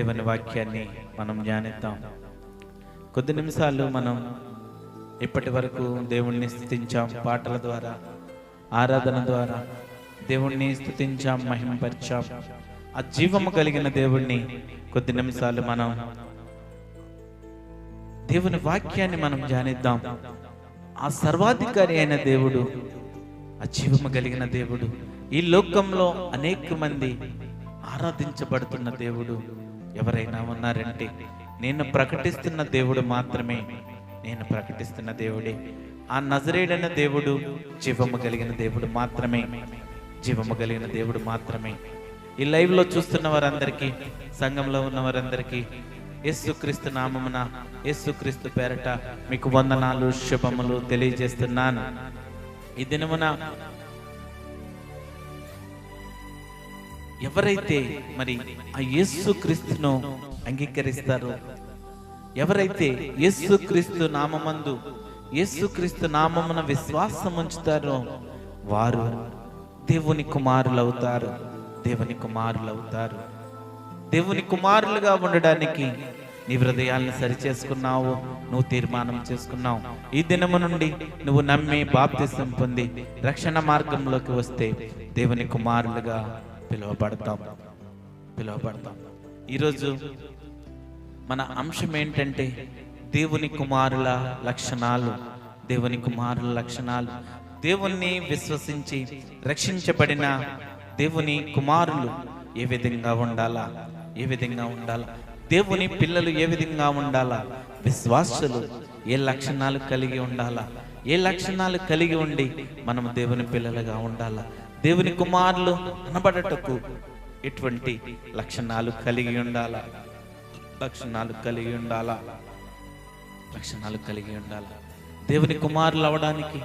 దేవుని వాక్యాన్ని మనం ధ్యానిద్దాం. కొద్ది నిమిషాలు మనం ఇప్పటి వరకు దేవుణ్ణి స్తుతించాం, పాటల ద్వారా, ఆరాధన ద్వారా దేవుణ్ణి స్తుతించాం, మహిమపరిచాం. ఆ జీవము కలిగిన దేవుణ్ణి కొద్ది నిమిషాలు మనం దేవుని వాక్యాన్ని మనం ధ్యానిద్దాం. ఆ సర్వాధికారి అయిన దేవుడు, ఆ జీవము కలిగిన దేవుడు, ఈ లోకంలో అనేక మంది ఆరాధించబడుతున్న దేవుడు ఎవరైనా ఉన్నారంటే నేను ప్రకటిస్తున్న దేవుడు మాత్రమే. నేను ప్రకటిస్తున్న దేవుడే ఆ నజరేయుడైన దేవుడు, జీవము కలిగిన దేవుడు మాత్రమే. జీవము కలిగిన దేవుడు మాత్రమే. ఈ లైవ్ లో చూస్తున్న వారందరికీ, సంఘంలో ఉన్న వారందరికీ యేసుక్రీస్తు నామమున, యేసుక్రీస్తు పేరట మీకు వందనాలు, శుభములు తెలియజేస్తున్నాను. ఈ దినమున ఎవరైతే మరి ఆ యేసుక్రీస్తును అంగీకరిస్తారో, ఎవరైతే యేసుక్రీస్తు నామమందు, యేసుక్రీస్తు నామమున విశ్వాసం ఉంచుతారో వారు దేవుని కుమారులవుతారు. దేవుని కుమారులవుతారు. దేవుని కుమారులుగా ఉండడానికి నీ హృదయాలను సరిచేసుకున్నావు, నువ్వు తీర్మానం చేసుకున్నావు. ఈ దినము నుండి నువ్వు నమ్మి బాప్తిసం పొంది రక్షణ మార్గంలోకి వస్తే దేవుని కుమారులుగా పిలువబడతాం. ఈరోజు మన అంశం ఏంటంటే దేవుని కుమారుల లక్షణాలు. దేవుని కుమారుల లక్షణాలు. దేవుణ్ణి విశ్వసించి రక్షించబడిన దేవుని కుమారులు ఏ విధంగా ఉండాలా, ఏ విధంగా ఉండాలా, దేవుని పిల్లలు ఏ విధంగా ఉండాలా, విశ్వాసులు ఏ లక్షణాలు కలిగి ఉండాలా, ఏ లక్షణాలు కలిగి ఉండి మనం దేవుని పిల్లలుగా ఉండాలా, దేవుని కుమారులు అనబడటకు ఎటువంటి లక్షణాలు కలిగి ఉండాలా, లక్షణాలు కలిగి ఉండాలా, లక్షణాలు కలిగి ఉండాలా. దేవుని కుమారులు అవడానికి,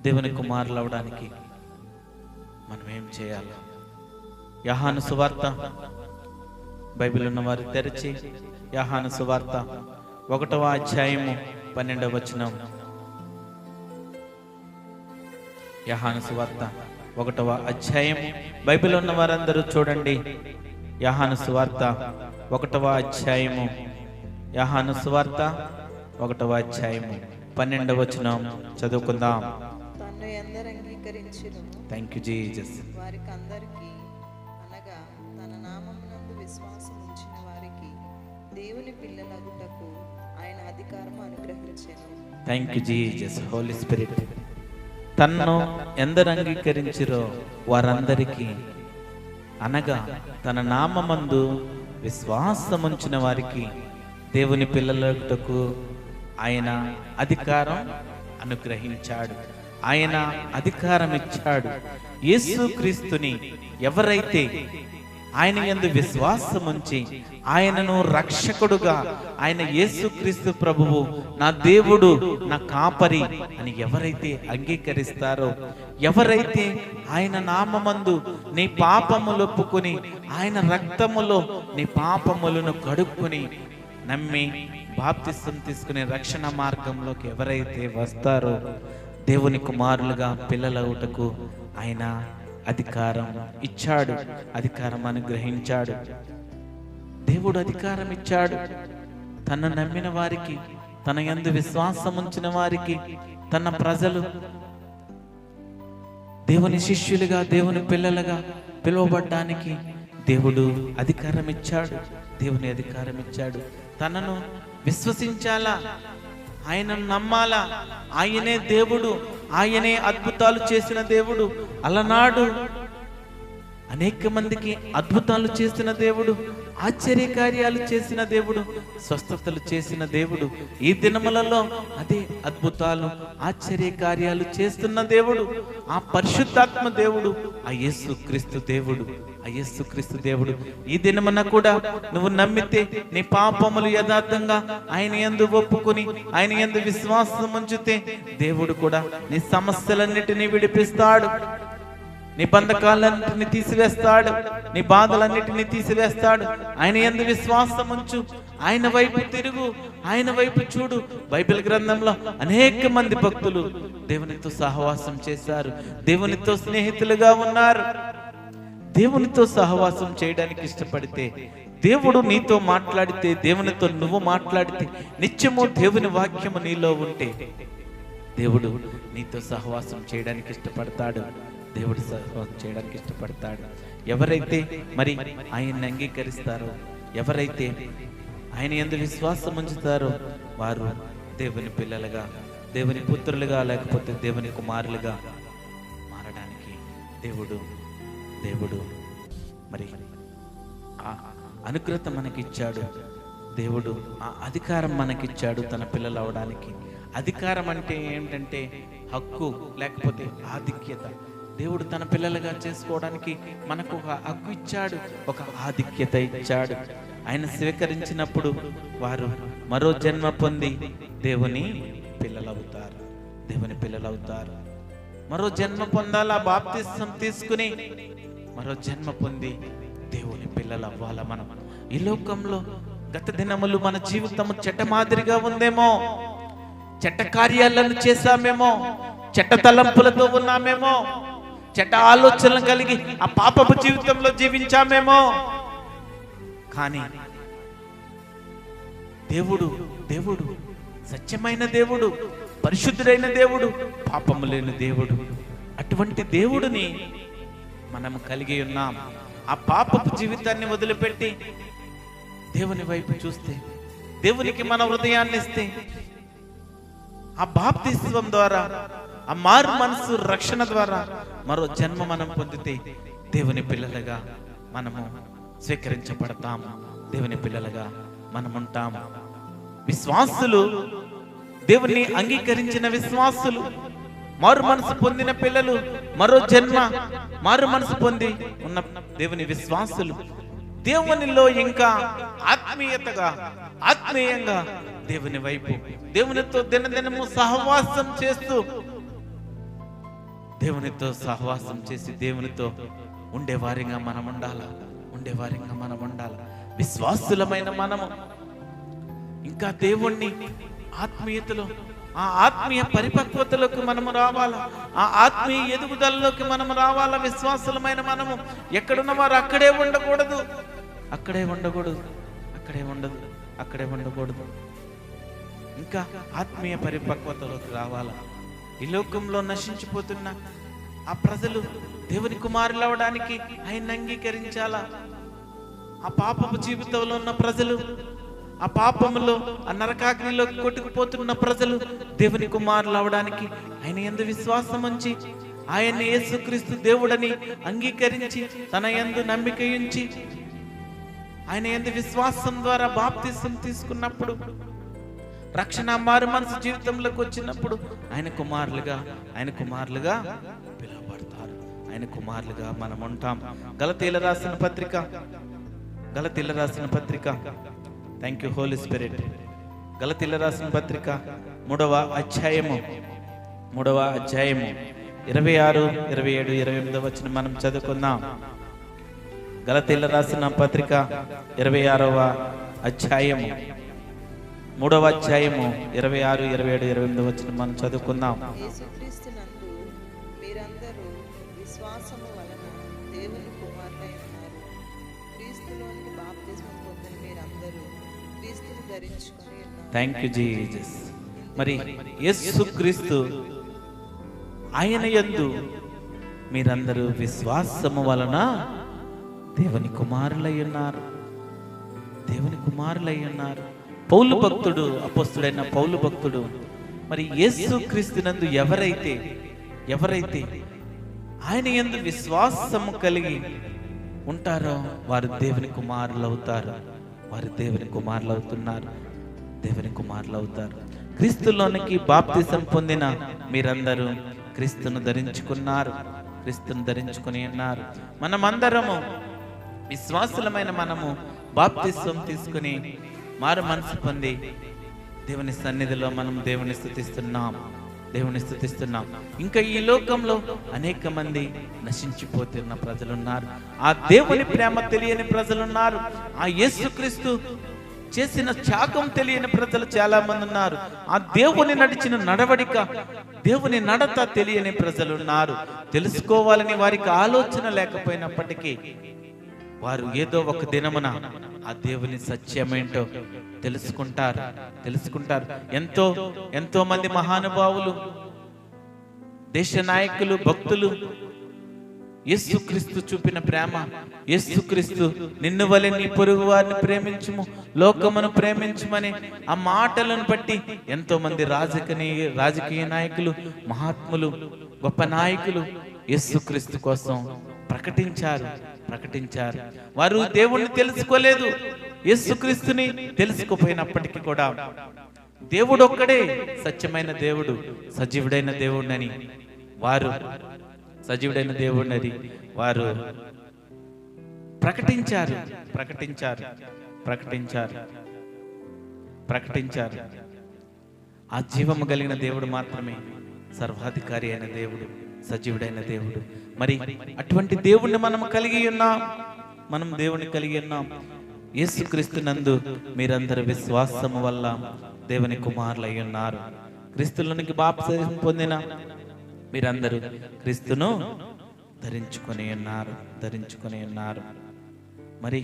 దేవుని కుమారులు అవడానికి మనం ఏం చేయాలి? యోహాను సువార్త, బైబిల్ ఉన్నవారు తెరిచి యోహాను సువార్త 1వ అధ్యాయము 12వ వచనం. యోహాను సువార్త 1వ అధ్యాయం. బైబిల్ ఉన్న వారందరూ చూడండి. యోహాను సువార్త 1వ అధ్యాయము, యోహాను సువార్త 1వ అధ్యాయము 12వ వచనం చదువుకుందాం. తన్ను ఎందరు అంగీకరించును, థ్యాంక్ యూ జీసస్, వారికి అందరికీ, అనగా తన నామమునందు విశ్వాసం ఉంచిన వారికి దేవుని పిల్లలగుటకు ఆయన అధికారం అనుగ్రహించెను. Thank you Jesus. Holi spirit. తన్ను ఎందరు అంగీకరించిరో వారందరికీ, అనగా తన నామమందు విశ్వాసముంచిన వారికి దేవుని పిల్లలకుటకు ఆయన అధికారం అనుగ్రహించాడు. ఆయన అధికారం ఇచ్చాడు. యేసుక్రీస్తుని ఎవరైతే ఆయన యందు విశ్వాసముంచి ఆయనను రక్షకుడుగా, ఆయన యేసుక్రీస్తు ప్రభువు నా దేవుడు, నా కాపరి అని ఎవరైతే అంగీకరిస్తారో, ఎవరైతే ఆయన నామమందు నీ పాపములు ఒప్పుకొని ఆయన రక్తములో నీ పాపములను కడుక్కొని నమ్మి బాప్తిసం తీసుకునే రక్షణ మార్గంలోకి ఎవరైతే వస్తారో దేవుని కుమారులుగా పిల్లలవుటకు ఆయన అధికారం ఇచ్చాడు, అధికారం అనుగ్రహించాడు. దేవుడు అధికారం ఇచ్చాడు. తను నమ్మిన వారికి, తన యందు విశ్వాసం ఉంచిన వారికి, తన ప్రజలు దేవుని శిష్యులుగా, దేవుని పిల్లలుగా పిలువబడ్డానికి దేవుడు అధికారం ఇచ్చాడు. దేవుని అధికారం ఇచ్చాడు. తనను విశ్వసించాలా, ఆయనను నమ్మాలా. ఆయనే దేవుడు, ఆయనే అద్భుతాలు చేసిన దేవుడు. అలనాడు అనేక మందికి అద్భుతాలు చేసిన దేవుడు, ఆశ్చర్యకార్యాలు చేసిన దేవుడు, స్వస్థతలు చేసిన దేవుడు. ఈ దినములలో అదే అద్భుతాలు, ఆశ్చర్యకార్యాలు చేస్తున్న దేవుడు ఆ పరిశుద్ధాత్మ దేవుడు, ఆ యేసుక్రీస్తు దేవుడు, ఆ యేసుక్రీస్తు దేవుడు. ఈ దినమున కూడా నువ్వు నమ్మితే నీ పాపములు యథార్థంగా ఆయన యందు ఒప్పుకొని ఆయన యందు విశ్వాసం ఉంచితే దేవుడు కూడా నీ సమస్యలన్నిటినీ విడిపిస్తాడు. నీ బంధకాలన్నిటిని తీసివేస్తాడు, నీ బాధలన్నిటిని తీసివేస్తాడు. ఆయన యందు విశ్వాసం ఉంచు, ఆయన వైపు తిరుగు, ఆయన వైపు చూడు. బైబిల్ గ్రంథంలో అనేక మంది భక్తులు దేవునితో సహవాసం చేశారు, దేవునితో స్నేహితులుగా ఉన్నారు. దేవునితో సహవాసం చేయడానికి ఇష్టపడితే, దేవుడు నీతో మాట్లాడితే, దేవునితో నువ్వు మాట్లాడితే, నిత్యము దేవుని వాక్యము నీలో ఉంటే దేవుడు నీతో సహవాసం చేయడానికి ఇష్టపడతాడు. దేవుడు సహవాసం చేయడానికి ఇష్టపడతాడు. ఎవరైతే మరి ఆయన్ని అంగీకరిస్తారో, ఎవరైతే ఆయన యందు విశ్వాసం ఉంచుతారో వారు దేవుని పిల్లలుగా, దేవుని పుత్రులుగా, లేకపోతే దేవుని కుమారులుగా మారడానికి దేవుడు మరి ఆ అనుగ్రహత మనకిచ్చాడు. దేవుడు ఆ అధికారం మనకిచ్చాడు తన పిల్లలు అవడానికి. అధికారం అంటే ఏంటంటే హక్కు, లేకపోతే ఆధిక్యత. దేవుడు తన పిల్లలుగా చేసుకోవడానికి మనకు ఒక హక్కు ఇచ్చాడు, ఒక ఆధిక్యత ఇచ్చాడు. ఆయన స్వీకరించినప్పుడు వారు మరో జన్మ పొంది దేవుని పిల్లలవుతారు. దేవుని పిల్లలవుతారు. మరో జన్మ పొందాలా, బాప్తిస్మం తీసుకుని మరో జన్మ పొంది దేవుని పిల్లలు అవ్వాల. మనం ఈ లోకంలో గత దినములు మన జీవితము చెడ్డ మాదిరిగా ఉందేమో, చెడ్డ కార్యాలను చేశామేమో, చెడ్డ తలంపులతో ఉన్నామేమో, చెడ్డ ఆలోచనలు కలిగి ఆ పాపపు జీవితంలో జీవించామేమో. కానీ దేవుడు సత్యమైన దేవుడు, పరిశుద్ధుడైన దేవుడు, పాపము లేని దేవుడు. అటువంటి దేవుడిని మనము కలిగి ఉన్నాం. ఆ పాపపు జీవితాన్ని వదిలిపెట్టి దేవుని వైపు చూస్తే, దేవునికి మన హృదయాన్ని ఇస్తే, ఆ బాప్తిస్మం ద్వారా, ఆ మారు మనసు రక్షణ ద్వారా మరో జన్మ మనం పొందితే దేవుని పిల్లలుగా మనము స్వీకరించబడతాము. దేవుని పిల్లలుగా మనం ఉంటాము. విశ్వాసులు, దేవుని అంగీకరించిన విశ్వాసులు, మారు మనసు పొందిన పిల్లలు, మరో జన్మ మారు మనసు పొంది ఉన్న దేవుని విశ్వాసులు దేవునిలో ఇంకా ఆత్మీయంగా దేవుని వైపు, దేవునితో దినదినము సహవాసం చేస్తూ, దేవునితో సహవాసం చేసి దేవునితో ఉండేవారిగా మనం ఉండాల. విశ్వాసులమైన మనము ఇంకా దేవుణ్ణి ఆత్మీయతలో, ఆ ఆత్మీయ పరిపక్వతలోకి మనము రావాలా, ఆ ఆత్మీయ ఎదుగుదలలోకి మనము రావాలా. విశ్వాసులమైన మనము ఎక్కడున్న వారు అక్కడే ఉండకూడదు. ఇంకా ఆత్మీయ పరిపక్వతలోకి రావాలా. ఈ లోకంలో నశించిపోతున్న ఆ ప్రజలు దేవుని కుమారులు అవడానికి ఆయన్ని అంగీకరించాలా. ఆ పాపపు జీవితంలో ఉన్న ప్రజలు, ఆ పాపములో, ఆ నరకాగ్నిలో కొట్టుకుపోతున్న ప్రజలు దేవుని కుమారులు అవడానికి ఆయన యందు విశ్వాసం ఉంచి, ఆయన యేసుక్రీస్తు దేవుడని అంగీకరించి, తన యందు నమ్మిక ఉంచి, ఆయన యందు విశ్వాసం ద్వారా బాప్తిస్మం తీసుకున్నప్పుడు, రక్షణ మారు మనసు జీవితంలోకి వచ్చినప్పుడు ఆయన కుమారులుగా పిలువబడతారు. ఆయన కుమారులుగా మనం ఉంటాం. గలతీయుల రాసిన పత్రిక థ్యాంక్ యూ హోలీ స్పిరిట్. గలతీయుల రాసిన పత్రిక 3వ అధ్యాయము 26, 27, 28 వచనం మనం చదువుకుందాం. గలతీయుల రాసిన పత్రిక 26వ అధ్యాయము 3వ అధ్యాయము 26, 27, 28 వచనం మనం చదువుకుందాం. యేసుక్రీస్తునందు మీరందరూ విశ్వాసము వలన దేవుని కుమారులై ఉన్నారు. క్రీస్తులోనికి బాప్తిస్మం పొందిన మీరందరూ క్రీస్తును ధరించుకొని ఉన్నారు. Thank you Jesus. మరి యేసుక్రీస్తు ఆయన యందు మీరందరూ విశ్వాసము వలన దేవుని కుమారులై ఉన్నారు. పౌలు భక్తుడు, అపోస్తుడైన పౌలు భక్తుడు, మరి యేసుక్రీస్తునందు ఎవరైతే ఆయన యందు విశ్వాసము కలిగి ఉంటారో వారు దేవుని కుమారులు అవుతారు. క్రీస్తులోనికి బాప్తిసం పొందిన మీరందరూ క్రీస్తును ధరించుకుని ఉన్నారు. మనమందరము విశ్వాసులమైన మనము బాప్తిసం తీసుకుని మారు మనసు పొంది దేవుని సన్నిధిలో మనం దేవుని స్తుతిస్తున్నాం. ఇంకా ఈ లోకంలో అనేక మంది నశించిపోతున్న ప్రజలున్నారు. ఆ దేవుని ప్రేమ తెలియని ప్రజలున్నారు. ఆ యేసుక్రీస్తు చేసిన త్యాగం తెలియని ప్రజలు చాలా మంది ఉన్నారు. ఆ దేవుని నడిచిన నడవడిక, దేవుని నడత తెలియని ప్రజలు ఉన్నారు. తెలుసుకోవాలని వారికి ఆలోచన లేకపోయినప్పటికీ వారు ఏదో ఒక దినమున ఆ దేవుని సత్యమేంటో తెలుసుకుంటారు. ఎంతో మంది మహానుభావులు, దేశ నాయకులు, భక్తులు యేసుక్రీస్తు చూపిన ప్రేమ, యేసుక్రీస్తు నిన్ను వలె నీ పొరుగు వారిని ప్రేమించుము, లోకమును ప్రేమించుమని ఆ మాటలను బట్టి ఎంతో మంది రాజకీయ నాయకులు, మహాత్ములు, గొప్ప నాయకులు యేసుక్రీస్తు కోసం ప్రకటించారు. వారు దేవుణ్ణి తెలుసుకోలేదు. యేసుక్రీస్తుని తెలుసుకోపోయినప్పటికీ కూడా దేవుడు ఒక్కడే సత్యమైన దేవుడు, సజీవుడైన దేవుడినని వారు ప్రకటించారు. ఆ జీవము కలిగిన దేవుడు మాత్రమే సర్వాధికారి అయిన దేవుడు, సజీవుడైన దేవుడు. మరి అటువంటి దేవుణ్ణి మనం దేవుని కలిగి ఉన్నాం. యేసుక్రీస్తు నందు మీరందరూ విశ్వాసము వల్ల దేవుని కుమారులై ఉన్నారు. క్రీస్తులోనికి బాప్తిసం పొందిన మీరందరూ క్రీస్తును ధరించుకొని ఉన్నారు. మరి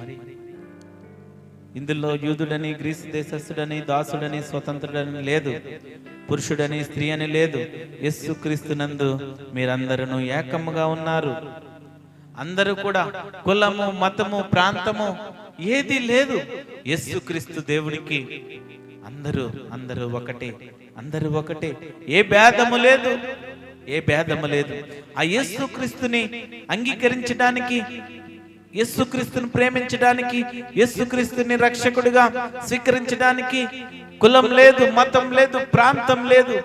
ఇందులో యూదుడని, గ్రీసు దేశస్థుడని, దాసుడని, స్వతంత్రుడని లేదు, పురుషుడని, స్త్రీ అని లేదు. యేసుక్రీస్తు నందు మీరందరూ ఏకముగా ఉన్నారు. అందరూ కూడా కులము, మతము, ప్రాంతము ఏది లేదు. యేసుక్రీస్తు దేవుడికి అందరూ ఒకటే. ఏ భేదము లేదు. ఆ యేసుక్రీస్తుని అంగీకరించడానికి, యేసుక్రీస్తుని ప్రేమించడానికి, యేసుక్రీస్తుని రక్షకుడిగా స్వీకరించడానికి కులం లేదు, మతం లేదు, ప్రాంతం లేదు.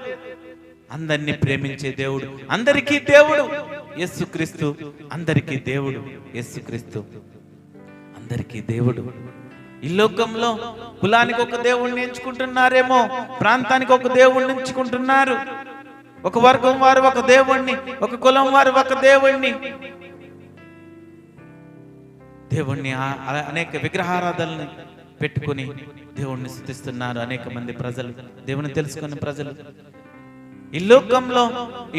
అందరినీ ప్రేమించే దేవుడు, అందరికీ దేవుడు యేసుక్రీస్తు. అందరికీ దేవుడు. ఈ లోకంలో కులానికి ఒక దేవుణ్ణి ఎంచుకుంటున్నారేమో, ప్రాంతానికి ఒక దేవుణ్ణి ఎంచుకుంటున్నారు. ఒక వర్గం వారు ఒక దేవుణ్ణి, ఒక కులం వారు ఒక దేవుణ్ణి అనేక విగ్రహారాధనని పెట్టుకుని దేవుణ్ణి స్తుతిస్తున్నారు అనేక మంది ప్రజలు, దేవుని తెలుసుకున్న ప్రజలు. ఈ లోకంలో,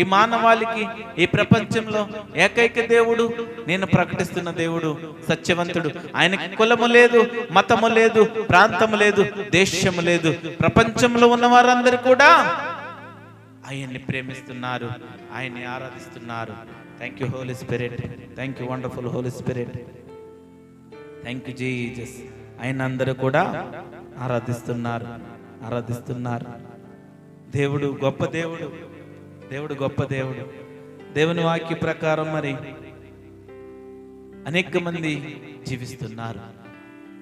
ఈ మానవాళికి, ఈ ప్రపంచంలో ఏకైక దేవుడు, నేను ప్రకటిస్తున్న దేవుడు సత్యవంతుడు. ఆయనకి కులము లేదు, మతము లేదు, ప్రాంతము లేదు, దేశము లేదు. ప్రపంచంలో ఉన్న వారందరూ కూడా ఆయన్ని ప్రేమిస్తున్నారు, ఆయన్ని ఆరాధిస్తున్నారు. Thank you Holi spirit, thank you wonderful holy spirit, thank you Jesus. ఆయన అందరూ కూడా ఆరాధిస్తున్నారు. దేవుడు గొప్ప దేవుడు. దేవుని వాక్య ప్రకారం మరి అనేక మంది జీవిస్తున్నారు.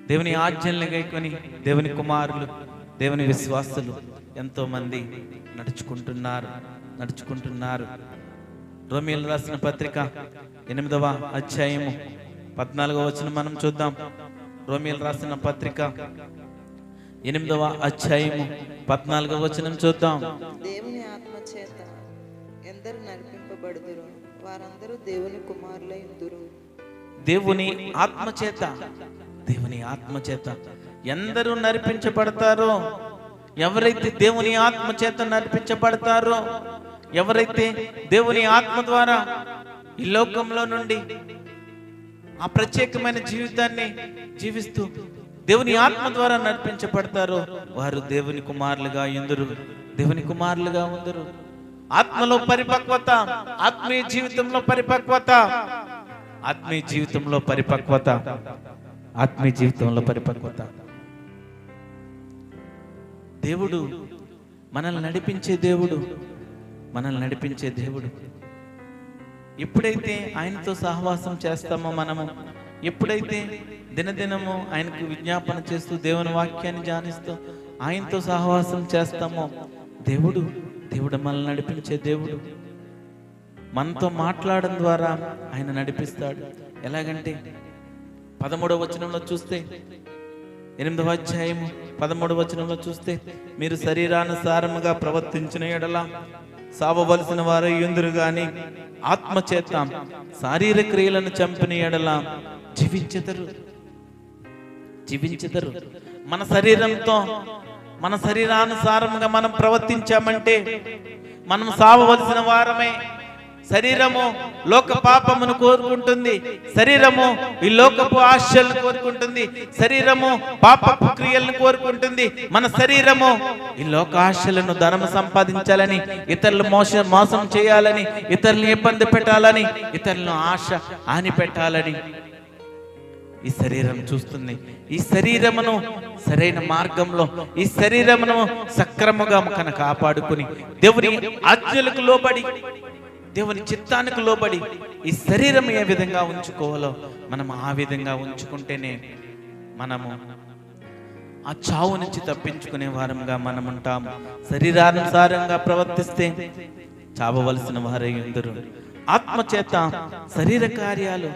దేవుని ఆజ్ఞల్ని గైకొని దేవుని కుమారులు, దేవుని విశ్వాసులు ఎంతో మంది నడుచుకుంటున్నారు. రోమీయులకు రాసిన పత్రిక 8వ అధ్యాయము 14వ వచనం మనం చూద్దాం. రోమీయులకు రాసిన పత్రిక 8వ అధ్యాయము 14వ వచనం చూద్దాం. దేవుని ఆత్మ చేత ఎందరు నడిపింపబడుదురు, వారందరూ దేవుని కుమారులై ఉందురు. దేవుని ఆత్మ చేత ఎందరూ నడిపించబడతారో, ఎవరైతే దేవుని ఆత్మ చేత నడిపించబడతారో, ఎవరైతే దేవుని ఆత్మ ద్వారా ఈ లోకంలో నుండి ఆ ప్రత్యేకమైన జీవితాన్ని జీవిస్తూ దేవుని ఆత్మ ద్వారా నడిపించబడతారో వారు దేవుని కుమారులుగా ఉందరు. ఆత్మలో పరిపక్వత, ఆత్మీయ జీవితంలో పరిపక్వత. దేవుడు మనల్ని నడిపించే దేవుడు. ఎప్పుడైతే ఆయనతో సహవాసం చేస్తామో, మనము ఎప్పుడైతే దినదినము ఆయనకు విజ్ఞాపన చేస్తూ దేవుని వాక్యాన్ని ధ్యానిస్తూ ఆయనతో సహవాసం చేస్తామో, దేవుడు మనల్ని నడిపించే దేవుడు. మనతో మాట్లాడడం ద్వారా ఆయన నడిపిస్తాడు. ఎలాగంటే 13వ వచనంలో చూస్తే, 8వ అధ్యాయము 13వ వచనంలో చూస్తే, మీరు శరీరానుసారముగా ప్రవర్తించిన ఎడల సావవలసిన వారు యుందురు గాని ఆత్మచేత శారీర క్రియలను చంపిన ఎడల జీవించెదరు. మన శరీరంతో మన శరీరానుసారంగా మనం ప్రవర్తించామంటే మనం సావవలసిన వారమే. శరీరము లోక పాపమును కోరుకుంటుంది, శరీరము ఈ లోకపు ఆశలను కోరుకుంటుంది, శరీరము పాపపు క్రియలను కోరుకుంటుంది. మన శరీరము ఈ లోక ఆశలను ధనము సంపాదించాలని, ఇతరులు మోసం చేయాలని, ఇతరులను ఇబ్బంది పెట్టాలని, ఇతరులను ఆశ హాని పెట్టాలని ఈ శరీరం చూస్తుంది. ఈ శరీరమును సరైన మార్గంలో, ఈ శరీరమును సక్రమంగా కన కాపాడుకుని దేవుని ఆజ్ఞలకు లోబడి, దేవుని చిత్తానికి లోబడి ఈ శరీరం ఏ విధంగా ఉంచుకోవాలో మనం ఆ విధంగా ఉంచుకుంటేనే మనము ఆ చావు నుంచి తప్పించుకునే వారంగా మనం ఉంటాము. శరీరానుసారంగా ప్రవర్తిస్తే చావవలసిన వారై ఉందరు. ఆత్మచేత శరీర కార్యాలు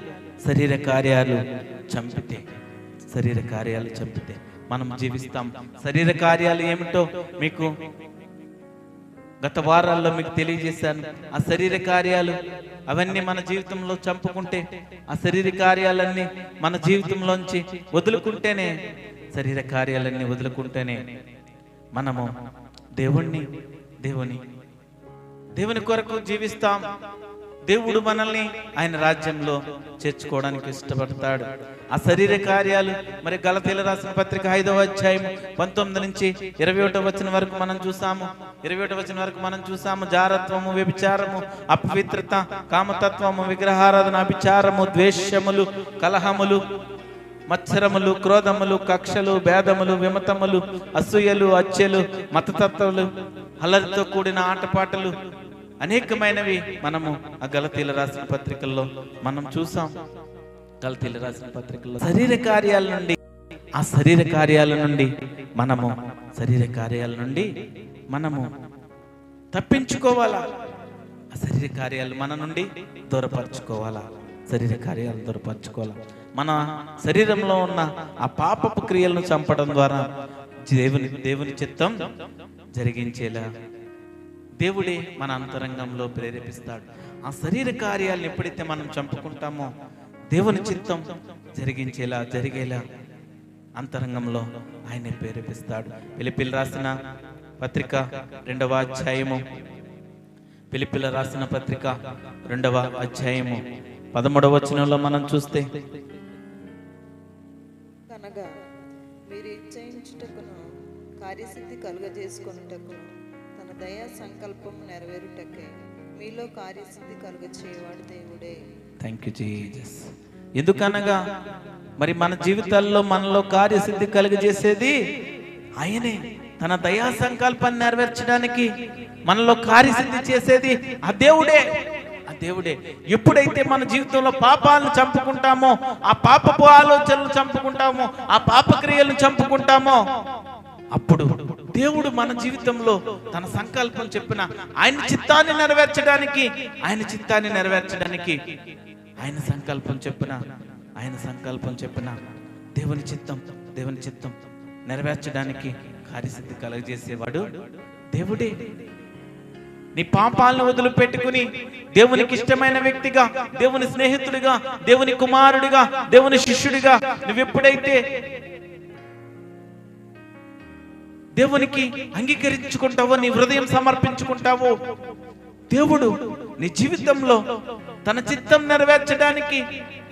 చంపితే మనం జీవిస్తాం. శరీర కార్యాలు ఏమిటో మీకు గత వారాల్లో మీకు తెలియజేశాను. ఆ శరీర కార్యాలు అవన్నీ మన జీవితంలో చంపుకుంటే, ఆ శరీర కార్యాలన్నీ మన జీవితంలోంచి వదులుకుంటేనే, శరీర కార్యాలన్నీ వదులుకుంటేనే మనము దేవుని కొరకు జీవిస్తాం. దేవుడు మనల్ని ఆయన రాజ్యంలో చేర్చుకోవడానికి ఇష్టపడతాడు. ఆ శరీర కార్యాలు మరి గలతీయులకు రాసిన పత్రిక 5వ అధ్యాయం 19 నుంచి 21వ వచనం వరకు మనం చూసాము. 21వ వచనం వరకు మనం చూసాము. జారత్వము, వ్యభిచారము, అపవిత్రత, కామతత్వము, విగ్రహారాధన, అభిచారము, ద్వేషములు, కలహములు, మత్సరములు, క్రోధములు, కక్షలు, భేదములు, విమతములు, అసూయలు, హత్యలు, మతతత్వములు, అల్లరితో కూడిన ఆటపాటలు, అనేకమైనవి మనము ఆ గలతీయులకు రాసిన పత్రికల్లో మనం చూసాం. గలతీయులకు రాసిన పత్రికల్లో శరీర కార్యాల నుండి మనము తప్పించుకోవాలా. ఆ శరీర కార్యాలు మన నుండి దూరపరచుకోవాలా. మన శరీరంలో ఉన్న ఆ పాపపు క్రియలను చంపడం ద్వారా దేవుని చిత్తం జరిగించేలా దేవుడే మన అంతరంగంలో ప్రేరేపిస్తాడు. ఆ శరీర కార్యాలను ఎప్పుడైతే మనం చంపుకుంటామో దేవుని చిత్తం జరిగేలా అంతరంగంలో ఆయనే ప్రేరేపిస్తాడు. ఫిలిప్పీయులకు రాసిన పత్రిక 2వ అధ్యాయము 13వ వచనంలో మనం చూస్తే, కనగా మీరు ఇచ్చయించుటకును కార్యసిద్ధి కలుగజేసుకొనుటకును తన దయా సంకల్పం నెరవేరుటకై మీలో కార్యసిద్ధి కలుగచేవాడు దేవుడే. Thank you Jesus. ఎందుకనగా మరి మన జీవితాల్లో మనలో కార్యసిద్ధి కలుగజేసేది ఆయనే. తన దయా సంకల్పాన్ని నెరవేర్చడానికి మనలో కార్యసిద్ధి చేసేది ఆ దేవుడే. ఎప్పుడైతే మన జీవితంలో పాపాలను చంపుకుంటామో, ఆ పాపపు ఆలోచనలు చంపుకుంటామో, ఆ పాపక్రియలను చంపుకుంటామో, అప్పుడు దేవుడు మన జీవితంలో తన సంకల్పం చెప్పిన ఆయన చిత్తాన్ని నెరవేర్చడానికి ఆయన సంకల్పం చెప్పిన దేవుని చిత్తం నెరవేర్చడానికి కార్యసిద్ధి కలుగజేసేవాడు దేవుడే. నీ పాపాలను వదిలిపెట్టుకుని దేవునికి ఇష్టమైన వ్యక్తిగా, దేవుని స్నేహితుడిగా, దేవుని కుమారుడిగా, దేవుని శిష్యుడిగా నువ్వెప్పుడైతే దేవునికి అంగీకరించుకుంటావో, నీ హృదయం సమర్పించుకుంటావో, దేవుడు నీ జీవితంలో తన చిత్తం నెరవేర్చడానికి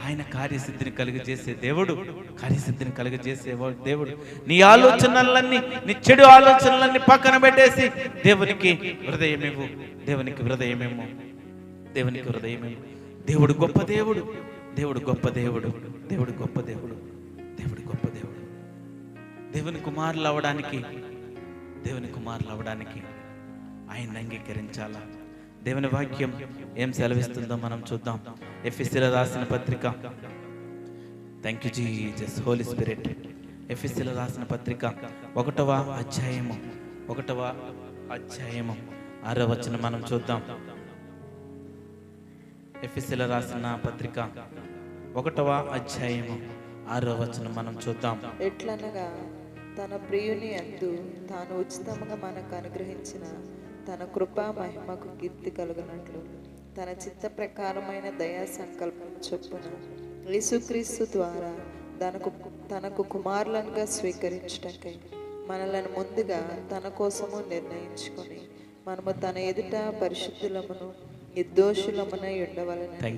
ఆయన కార్యసిద్ధిని కలుగజేసే దేవుడు. నీ ఆలోచనలన్నీ, నీ చెడు ఆలోచనలన్నీ పక్కన పెట్టేసి దేవునికి హృదయమేమో. దేవుడు గొప్ప దేవుడు. దేవుని కుమారులు అవడానికి ఆయన అంగీకరించాలా. దేవుని వాక్యం ఏం సెలవిస్తుందో మనం చూద్దాం. ఎఫెసీయులకు రాసిన పత్రిక, thank you Jesus, Holi spirit. ఎఫెసీయులకు రాసిన పత్రిక 1వ అధ్యాయము 6వ వచనం మనం చూద్దాం. ఎఫెసీయులకు రాసిన పత్రిక 1వ అధ్యాయము 6వ వచనం మనం చూద్దాం. ఎట్లనగా తన ప్రియుని యందు తాను ఉచితంగా మనకు అనుగ్రహించిన తన కృపా మహిమకు కీర్తి కలుగునట్లు తన చిత్త ప్రకారమైన దయా సంకల్పం చొప్పున యేసుక్రీస్తు ద్వారా తనకు కుమారులనుగా స్వీకరించుటకై మనలను ముందుగా తన కోసము నిర్ణయించుకొని మనము తన ఎదుట పరిశుద్ధులమును నిర్దోషులమునై ఉండవలెనని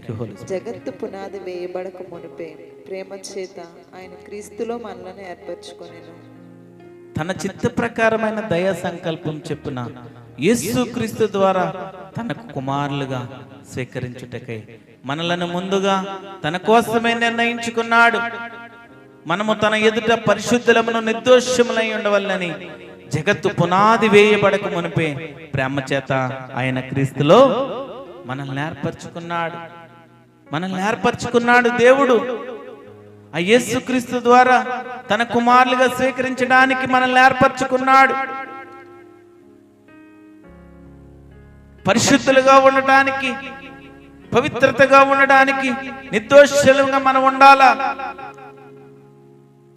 జగత్తు పునాది వేయబడక మునిపే ప్రేమ చేత ఆయన క్రీస్తులో మనలను ఏర్పరచుకొనెను. తన చిత్త ప్రకారమైన దయా సంకల్పం చెప్పున యేసు క్రీస్తు ద్వారా తనకు కుమారులుగా స్వీకరించుటకై మనలను ముందుగా తన కోసమే నిర్ణయించుకున్నాడు. మనము తన ఎదుట పరిశుద్ధులమును నిర్దోషములై ఉండవలెనని జగత్తు పునాది వేయబడక మునిపే ప్రేమ చేత ఆయన క్రీస్తులో మనల్ని ఏర్పరచుకున్నాడు దేవుడు. ఆ యేసు క్రీస్తు ద్వారా తన కుమారులుగా స్వీకరించడానికి మనల్ని ఏర్పరచుకున్నాడు. పరిశుద్ధులుగా ఉండడానికి, పవిత్రతగా ఉండడానికి, నిర్దోషులుగా మనం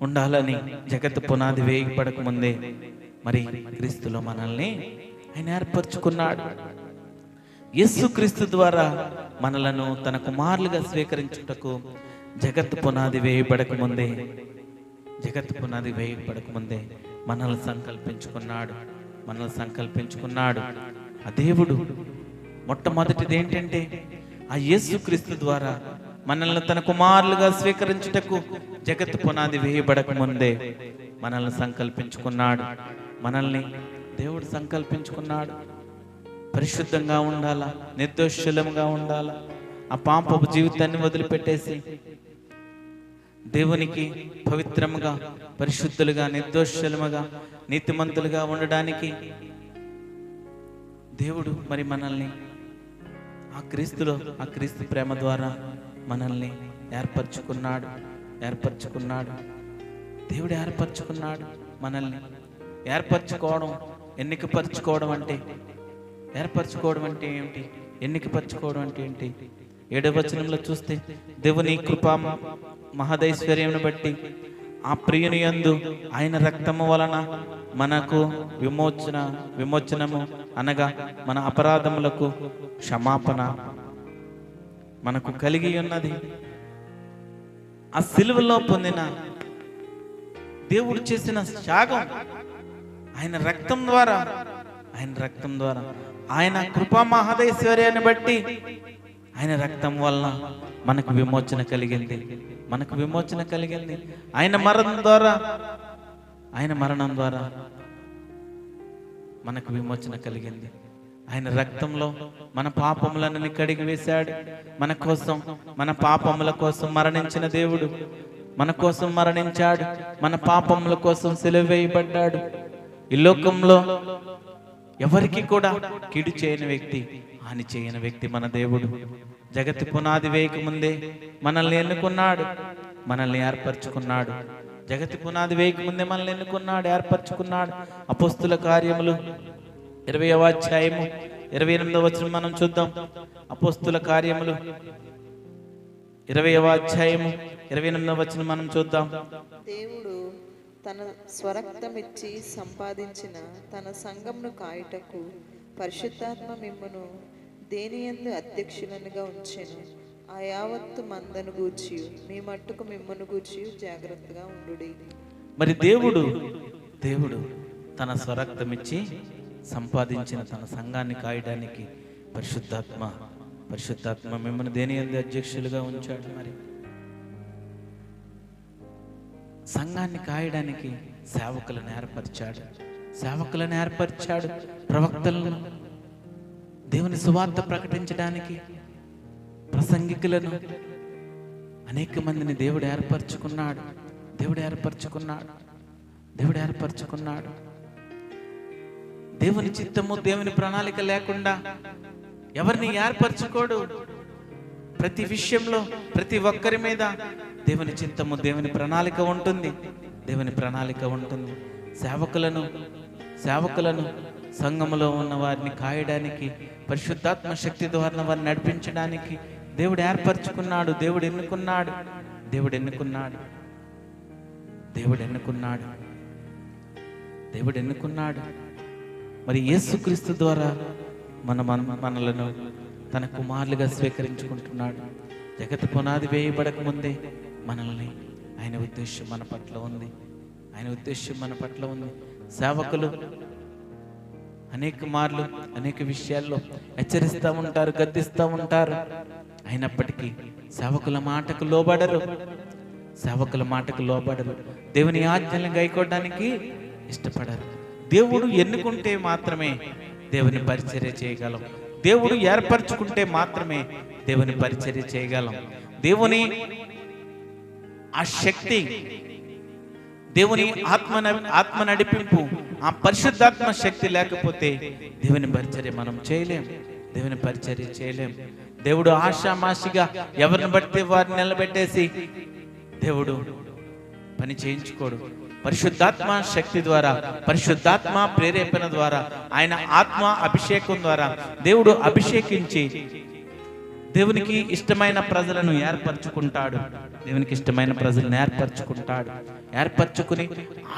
ఉండాలని జగత్తు పునాది వేయబడక ముందే మరి క్రీస్తులో మనల్ని ఆయన ఏర్పరచుకున్నాడు. యేసు క్రీస్తు ద్వారా మనలను తన కుమారులుగా స్వీకరించుటకు జగత్తు పునాది వేయబడక ముందే మనల్ని సంకల్పించుకున్నాడు. ఆ దేవుడు మొట్టమొదటిది ఏంటంటే ఆ యేసు క్రీస్తు ద్వారా మనల్ని తన కుమారులుగా స్వీకరించుటకు జగత్తు పునాది వేయబడక ముందే మనల్ని సంకల్పించుకున్నాడు. దేవుడు సంకల్పించుకున్నాడు. పరిశుద్ధంగా ఉండాలా, నిర్దోషులంగా ఉండాలా, ఆ పాపపు జీవితాన్ని వదిలిపెట్టేసి దేవునికి పవిత్రముగా, పరిశుద్ధులుగా, నిర్దోషులుగా, నీతిమంతులుగా ఉండడానికి దేవుడు మరి మనల్ని ఆ క్రీస్తు ప్రేమ ద్వారా మనల్ని ఏర్పరచుకున్నాడు. దేవుడు ఏర్పరచుకున్నాడు. మనల్ని ఏర్పరచుకోవడం, ఎన్నికపరచుకోవడం అంటే ఏమిటి? ఎన్నికపరచుకోవడం అంటే ఏంటి? 7వ వచనంలో చూస్తే, దేవుని కృపా మహదైశ్వర్యమును బట్టి ఆ ప్రియుని యందు ఆయన రక్తము వలన మనకు విమోచనము అనగా మన అపరాధములకు క్షమాపణ మనకు కలిగి ఉన్నది. ఆ సిలువలో పొందిన దేవుడు చేసిన త్యాగం, ఆయన రక్తం ద్వారా ఆయన కృపా మహదైశ్వర్యాన్ని బట్టి ఆయన రక్తం వలన మనకు విమోచన కలిగింది. ఆయన మరణం ద్వారా మనకు విమోచన కలిగింది. ఆయన రక్తంలో మన పాపములను కడిగి వేశాడు. మన పాపముల కోసం మరణించిన దేవుడు మన కోసం మరణించాడు. మన పాపముల కోసం సిలువ వేయబడ్డాడు. ఈ లోకంలో ఎవరికి కూడా కీడు చేయని వ్యక్తి, హాని చేయని వ్యక్తి మన దేవుడు. జగత్తు పునాది వేయక ముందే మనల్ని ఎన్నుకున్నాడు, మనల్ని ఏర్పరచుకున్నాడు. జగత్తు పునాది వేయక ముందే మనల్ని ఎన్నుకున్నాడు, ఏర్పరచుకున్నాడు. అపోస్తుల కార్యములు 20వ అధ్యాయము 28వ వచనం మనం చూద్దాం. అపోస్తుల కార్యములు 20వ అధ్యాయము 28వ వచనం మనం చూద్దాం. దేవుడు తన స్వరక్తమిచ్చి సంపాదించిన తన సంఘమును కాయుటకు పరిశుద్ధాత్మ మిమ్మును దేనియందు అధ్యక్షులనుగా ఉంచెను. ఆ యావత్తు మందను గూర్చి మీ మట్టుకు మిమ్మును గూర్చి జాగ్రత్తగా ఉండుడి. మరి దేవుడు తన స్వరక్తమిచ్చి సంపాదించిన తన సంఘాన్ని కాయడానికి పరిశుద్ధాత్మ మిమ్మల్ని దేనియందు అధ్యక్షులుగా ఉంచాడు. మరి సంఘాన్ని కాయడానికి సేవకులను ఏర్పరిచాడు. ప్రవక్తలను, దేవుని సువార్త ప్రకటించడానికి ప్రసంగికులను, అనేక మందిని దేవుడు ఏర్పరచుకున్నాడు. దేవుని చిత్తము, దేవుని ప్రణాళిక లేకుండా ఎవరిని ఏర్పరచుకోడు. ప్రతి విషయంలో, ప్రతి ఒక్కరి మీద దేవుని చిత్తము, దేవుని ప్రణాళిక ఉంటుంది. సేవకులను సంఘములో ఉన్న వారిని కాయడానికి, పరిశుద్ధాత్మ శక్తి ద్వారా వారిని నడిపించడానికి దేవుడు ఏర్పరచుకున్నాడు. దేవుడు ఎన్నుకున్నాడు. మరి యేసుక్రీస్తు ద్వారా మనలను తన కుమారులుగా స్వీకరించుకుంటున్నాడు. జగత్తు పునాది వేయబడక ముందే మనల్ని ఆయన ఉద్దేశం మన పట్ల ఉంది. ఆయన ఉద్దేశం మన పట్ల ఉంది. సేవకులు అనేక మార్లు అనేక విషయాల్లో హెచ్చరిస్తూ ఉంటారు, గద్దిస్తూ ఉంటారు. అయినప్పటికీ సేవకుల మాటకు లోబడరు. సేవకుల మాటకు లోబడరు. దేవుని ఆజ్ఞలను గైకొనడానికి ఇష్టపడరు. దేవుడు ఎన్నుకుంటే మాత్రమే దేవుని పరిచర్య చేయగలం. దేవుడు ఏర్పరచుకుంటే మాత్రమే దేవుని పరిచర్య చేయగలం. దేవుని ఆ శక్తి, దేవుని ఆత్మ నడిపింపు, ఆ పరిశుద్ధాత్మ శక్తి లేకపోతే దేవుని పరిచర్య మనం చేయలేం. దేవుని పరిచర్య చేయలేం. దేవుడు ఆషామాషిగా ఎవరిని బట్టి వారిని నిలబెట్టేసి దేవుడు పని చేయించుకోడు. పరిశుద్ధాత్మ శక్తి ద్వారా, పరిశుద్ధాత్మ ప్రేరేపణ ద్వారా, ఆయన ఆత్మ అభిషేకం ద్వారా దేవుడు అభిషేకించి దేవునికి ఇష్టమైన ప్రజలను ఏర్పరచుకుంటాడు. దేవునికి ఇష్టమైన ప్రజలను ఏర్పరచుకుని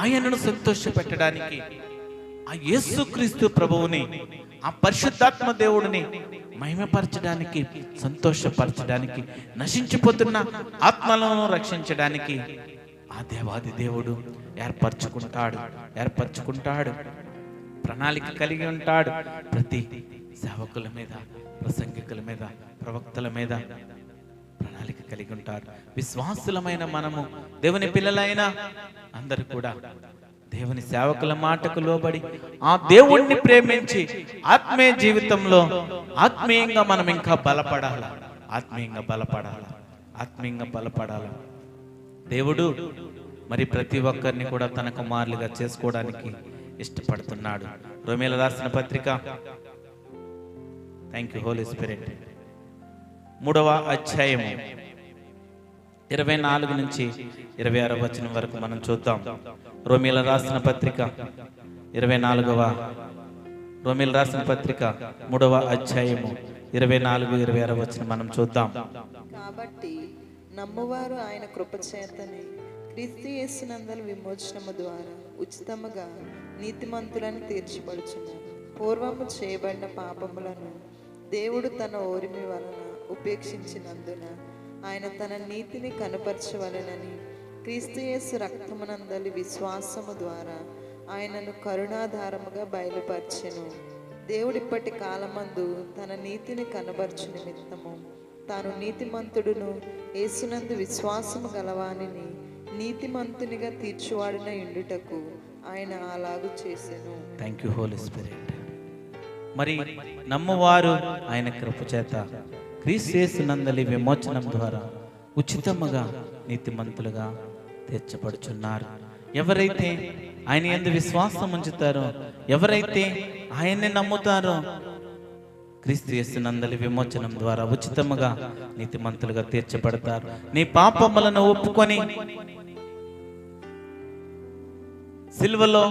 ఆయనను సంతోషపెట్టడానికి ఆ యేసుక్రీస్తు ప్రభువుని, ఆ పరిశుద్ధాత్మ దేవుడిని మహిమపరచడానికి, సంతోషపరచడానికి, నశించిపోతున్న ఆత్మలను రక్షించడానికి ఆ దేవాది దేవుడు ఏర్పరచుకుంటాడు. ప్రణాళిక కలిగి ఉంటాడు. ప్రతి సేవకుల మీద, ప్రసంగికుల మీద, ప్రవక్తల మీద ప్రణాళిక కలిగి ఉంటాడు. విశ్వాసులమైన మనము, దేవుని పిల్లలైన అందరూ కూడా దేవుని సేవకుల మాటకు లోబడి ఆ దేవుణ్ణి ప్రేమించి ఆత్మీయ జీవితంలో ఆత్మీయంగా మనం ఇంకా బలపడాలి. దేవుడు మరి ప్రతి ఒక్కరిని కూడా తన కుమారులుగా చేసుకోవడానికి ఇష్టపడుతున్నాడు. రోమీయులకు రాసిన పత్రిక, థ్యాంక్ యూ హోలీ స్పిరిట్, 3వ అధ్యాయము 24 నుంచి 26వ వచనం వరకు మనం చూద్దాం. రోమీయులకు రాసిన పత్రిక 3వ అధ్యాయము 24-26 వచనం మనం చూద్దాం. కాబట్టి నమ్మువారు ఆయన కృపచేతనే క్రీస్తు యేసునందలి విమోచనము ద్వారా ఉచితముగా నీతిమంతులను తీర్చిపడుచున్నారు. పూర్వము చేయబడిన పాపములను దేవుడు తన ఓరిమి వలన ఉపేక్షించినందున ఆయన తన నీతిని కనుపరచవలెనని క్రీస్తు యేసు రక్తమునందలి విశ్వాసము ద్వారా ఆయనను కరుణాధారముగా బయలుపరచెను. దేవుడిప్పటి కాలమందు తన నీతిని కనబరచు నిమిత్తము తాను నీతిమంతుడును యేసునందు విశ్వాసము గలవానిని నీతిమంతునిగా తీర్చువాడిన ఇండుటకు ఆయన అలాగు చేసెను. Thank you Holi Spirit. మరి నమ్మువారు ఆయన కృపచేత క్రీస్తు యేసునందలి విమోచనం ద్వారా ఉచితముగా నీతిమంతులుగా తీర్చబడుచున్నారు. ఎవరైతే ఆయన యందు విశ్వాసం ఉంచుతారో, ఎవరైతే ఆయన్ని నమ్ముతారో, క్రీస్తు యేసునందలి విమోచనం ద్వారా ఉచితముగా నీతిమంతులుగా తీర్చబడతారు. నీ పాపములను ఒప్పుకొని సిలువలో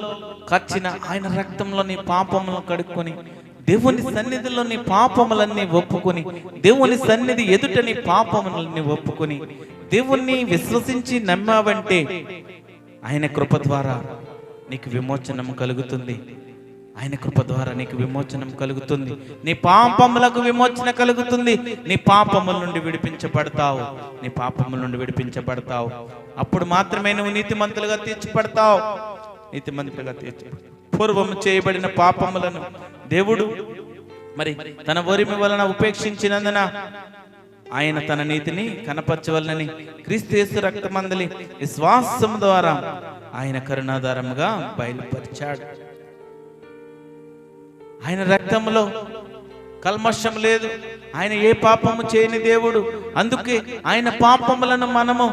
కార్చిన ఆయన రక్తంలో నీ పాపములను కడుక్కొని దేవుని సన్నిధిలో నీ పాపములన్నీ ఒప్పుకొని, దేవుని సన్నిధి ఎదుట నీ పాపములన్నీ ఒప్పుకొని దేవుణ్ణి విశ్వసించి నమ్మావంటే ఆయన కృప ద్వారా నీకు విమోచనం కలుగుతుంది. ఆయన కృప ద్వారా నీకు విమోచనం కలుగుతుంది. నీ పాపములకు విమోచన కలుగుతుంది. నీ పాపముల నుండి విడిపించబడతావు. అప్పుడు మాత్రమే నువ్వు నీతిమంతులుగా తీర్చబడతావు. పూర్వము చేయబడిన పాపములను దేవుడు మరి తన ఓరిమి వలన ఉపేక్షించినందున ఆయన తన నీతిని కనపరచవలనని క్రీస్తు యేసు రక్తమందలి విశ్వాసం ద్వారా ఆయన కరుణాధారముగా బయలుపరిచాడు. ఆయన రక్తంలో కల్మషం లేదు. ఆయన ఏ పాపము చేయని దేవుడు. అందుకే ఆయన పాపములను మనము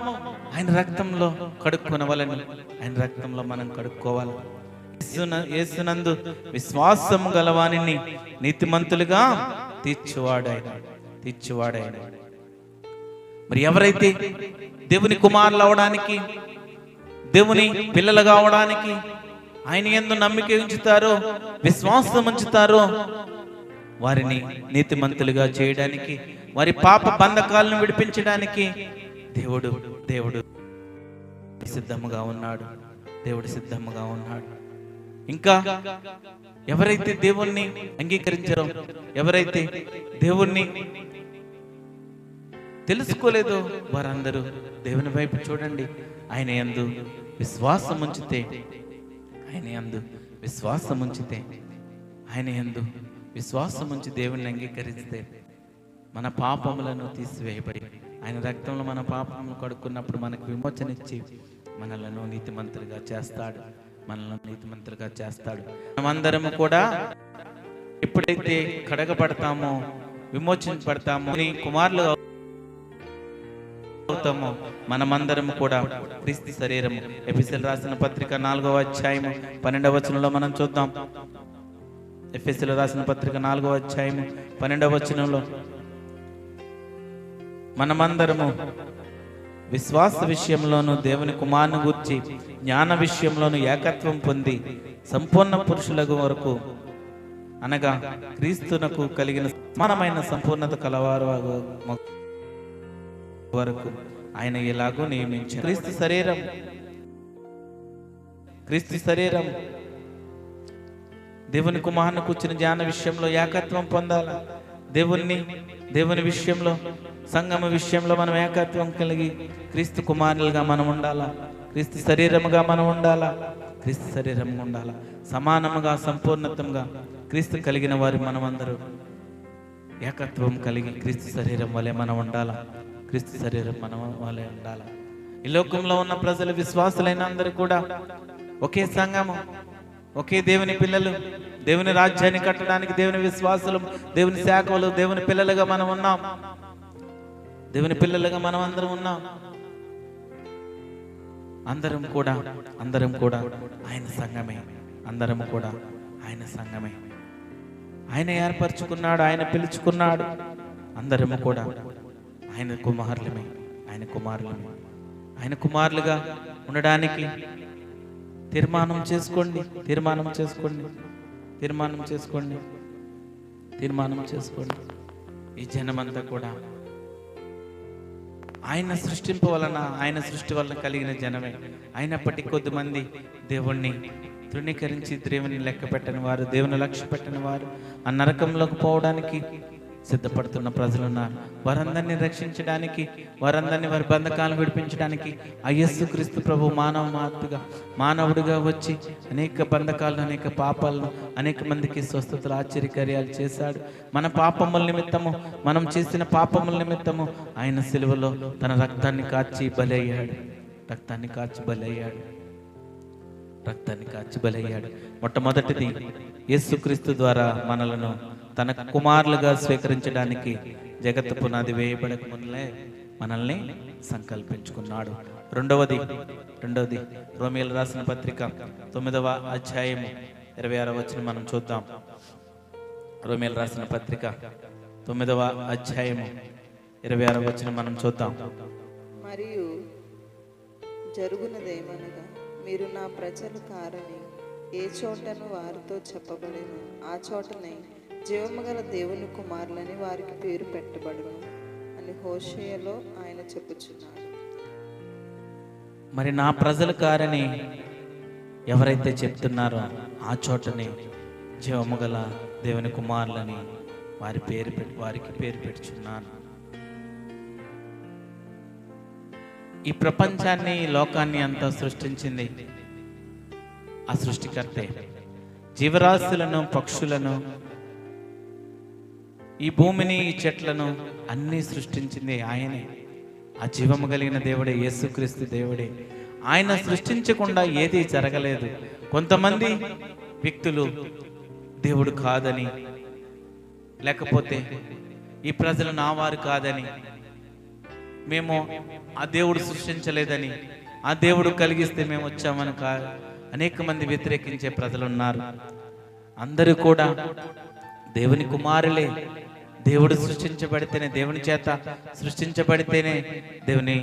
ఆయన రక్తంలో కడుక్కొనవలని, ఆయన రక్తంలో మనం కడుక్కోవాలి. యేసునందు విశ్వాసము గలవానిని నీతిమంతులుగా తీర్చువాడాయన. మరి ఎవరైతే దేవుని కుమారులు అవడానికి, దేవుని పిల్లలు కావడానికి ఆయన యందు నమ్మిక ఉంచుతారో, విశ్వాసం ఉంచుతారో, వారిని నీతిమంతులుగా చేయడానికి, వారి పాప బంధకాలను విడిపించడానికి దేవుడు సిద్ధముగా ఉన్నాడు. ఇంకా ఎవరైతే దేవుణ్ణి అంగీకరించారో, ఎవరైతే దేవుణ్ణి తెలుసుకోలేదో వారందరూ దేవుని వైపు చూడండి. ఆయన యందు విశ్వాసం ఉంచితే, ఆయన యందు విశ్వాసం ఉంచితే, ఆయన యందు విశ్వాసం ఉంచి దేవుని అంగీకరిస్తే మన పాపములను తీసివేయబడి ఆయన రక్తంలో మన పాపములను కడుక్కున్నప్పుడు మనకు విమోచన ఇచ్చి మనలను నీతిమంతులుగా చేస్తాడు. మనల్ని నీతిమంతులుగా చేస్తాడు. మనమందరము కూడా ఎప్పుడైతే కడగబడతామో, విమోచించబడతామో, నీ కుమారులు అవుతామో, మనమందరము కూడా క్రీస్తు శరీరము. ఎఫెసీయులకు రాసిన పత్రిక 4వ అధ్యాయము 12వ వచనంలో మనం చూద్దాం. ఎఫెసీయులకు రాసిన పత్రిక 4వ అధ్యాయము 12వ వచనంలో మనమందరము విశ్వాస విషయంలోను దేవుని కుమారుని గూర్చి జ్ఞాన విషయంలోను ఏకత్వం పొంది సంపూర్ణ పురుషులకు వరకు, అనగా క్రీస్తునకు కలిగిన సమానమైన సంపూర్ణత కలవారు వరకు ఆయన ఎలాగో నియమించారు. క్రీస్తు శరీరం దేవుని కుమారుని కూర్చుని జ్ఞాన విషయంలో ఏకత్వం పొందాలా. దేవుని విషయంలో, సంగమ విషయంలో మనం ఏకత్వం కలిగి క్రీస్తు కుమారులుగా మనం ఉండాలా. క్రీస్తు శరీరముగా మనం ఉండాలా. క్రీస్తు శరీరంగా ఉండాలా. సమానముగా, సంపూర్ణతంగా క్రీస్తు కలిగిన వారి మనమందరూ ఏకత్వం కలిగి క్రీస్తు శరీరం వలె మనం ఉండాలా. క్రీస్తు శరీరం మనం వలె ఉండాలా. ఈ లోకంలో ఉన్న ప్రజలు, విశ్వాసులైన అందరూ కూడా ఒకే సంఘము, ఒకే దేవుని పిల్లలు, దేవుని రాజ్యాన్ని కట్టడానికి దేవుని విశ్వాసులు, దేవుని శాఖలు, దేవుని పిల్లలుగా మనం ఉన్నాం. దేవుని పిల్లలుగా మనం అందరం ఉన్నాం. అందరం కూడా ఆయన సంఘమే. అందరం కూడా ఆయన సంఘమే. ఆయన ఏర్పరచుకున్నాడు, ఆయన పిలుచుకున్నాడు. అందరము కూడా ఆయన కుమారులమే. ఆయన కుమారులుగా ఉండడానికి తీర్మానం చేసుకోండి. ఈ జనమంతా కూడా ఆయన సృష్టింపు వలన, ఆయన సృష్టి వలన కలిగిన జనమే. అయినప్పటికీ కొద్దిమంది దేవుణ్ణి తృణీకరించి, దేవుని లెక్క పెట్టని వారు, దేవుని లక్ష్య పెట్టని వారు ఆ నరకంలోకి పోవడానికి సిద్ధపడుతున్న ప్రజలు ఉన్నారు. వారందరినీ రక్షించడానికి, వారందరినీ వారి బంధకాలను విడిపించడానికి ఆ యేసుక్రీస్తు ప్రభు మానవుడిగా వచ్చి అనేక బంధకాలను, అనేక పాపాలను, అనేక మందికి స్వస్థతలు, ఆశ్చర్యకార్యాలు చేశాడు. మన పాపముల నిమిత్తము, మనం చేసిన పాపముల నిమిత్తము ఆయన సిలువలో తన రక్తాన్ని కాచి బలయ్యాడు. మొట్టమొదటిది యేసుక్రీస్తు ద్వారా మనలను తన కుమారులుగా స్వీకరించడానికి జగత్తు పునాది వేయబడక ముందే మనల్ని సంకల్పించుకున్నాడు. రెండవది రోమీయులకు రాసిన పత్రిక 9వ అధ్యాయము 26వ వచనం మనం చూద్దాం. రోమీయులకు రాసిన పత్రిక 9వ అధ్యాయము 26వ వచనం మనం చూద్దాం. మరియు జరుగునదేమనగా, మీరు నా ప్రజలు కారని ఏ చోటను వారితో చెప్పబడిన ఆ చోటనే జీవముగల దేవుని కుమారులని వారికి పేరు పెట్టబడును అని హోషేయలో ఆయన చెప్పుచున్నాడు. మరి నా ప్రజలు కారని ఎవరైతే చెప్తున్నారో ఆ చోటనే జీవముగల దేవుని కుమారులని వారికి పేరు పెట్టుచున్నాను. ఈ ప్రపంచాన్ని, లోకాన్ని అంతా సృష్టించింది ఆ సృష్టికర్తే. జీవరాశులను, పక్షులను, ఈ భూమిని, ఈ చెట్లను అన్నీ సృష్టించింది ఆయనే. ఆ జీవము కలిగిన దేవుడే, యేసుక్రీస్తు దేవుడే. ఆయన సృష్టించకుండా ఏది జరగలేదు. కొంతమంది వ్యక్తులు దేవుడు కాదని, లేకపోతే ఈ ప్రజలు నా వారు కాదని, మేము ఆ దేవుడు సృష్టించలేదని, ఆ దేవుడు కలిగిస్తే మేము వచ్చామని అనేక మంది వ్యతిరేకించే ప్రజలు ఉన్నారు. అందరూ కూడా దేవుని కుమారులే. దేవుడు సృష్టించబడితేనే, దేవుని చేత సృష్టించబడితేనే, దేవుని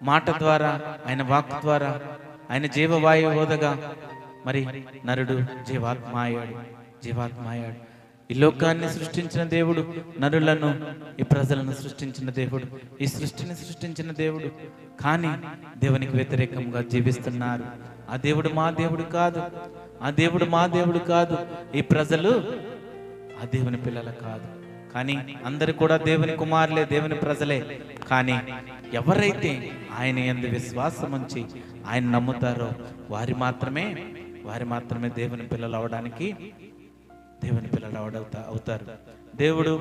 మాట ద్వారా, ఆయన వాక్ ద్వారా, ఆయన జీవవాయు హోదగా మరి నరుడు జీవాత్మ అయ్యాడు. ఈ లోకాన్ని సృష్టించిన దేవుడు, నరులను, ఈ ప్రజలను సృష్టించిన దేవుడు, ఈ సృష్టిని సృష్టించిన దేవుడు. కానీ దేవునికి వ్యతిరేకంగా జీవిస్తున్నారు. ఆ దేవుడు మా దేవుడు కాదు. ఈ ప్రజలు ఆ దేవుని పిల్లలు కాదు. కానీ అందరు కూడా దేవుని కుమారులే, దేవుని ప్రజలే. కానీ ఎవరైతే ఆయన యందు విశ్వాసం ఉంచి ఆయన నమ్ముతారో వారు మాత్రమే దేవుని పిల్లలు అవడానికి అవుతారు. దేవుడు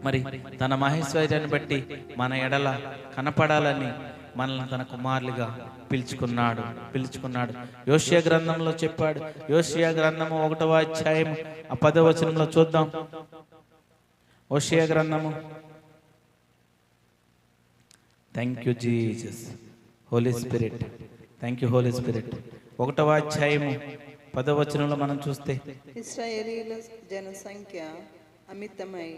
మరి తన మహేశ్వర్యాన్ని బట్టి మన ఎడల కనపడాలని మనల్ని తన కుమారులుగా పిలుచుకున్నాడు. యోషియా గ్రంథంలో చెప్పాడు. యోషియా గ్రంథము 1వ అధ్యాయం 10వ వచనంలో చూద్దాం. యోషియా గ్రంథము, thank you Jesus, Holi spirit, thank you Holi Spirit. 1వ అధ్యాయము 10వ వచనంలో మనం చూస్తే, ఇశ్రాయేలీల జనసంఖ్య అమితమై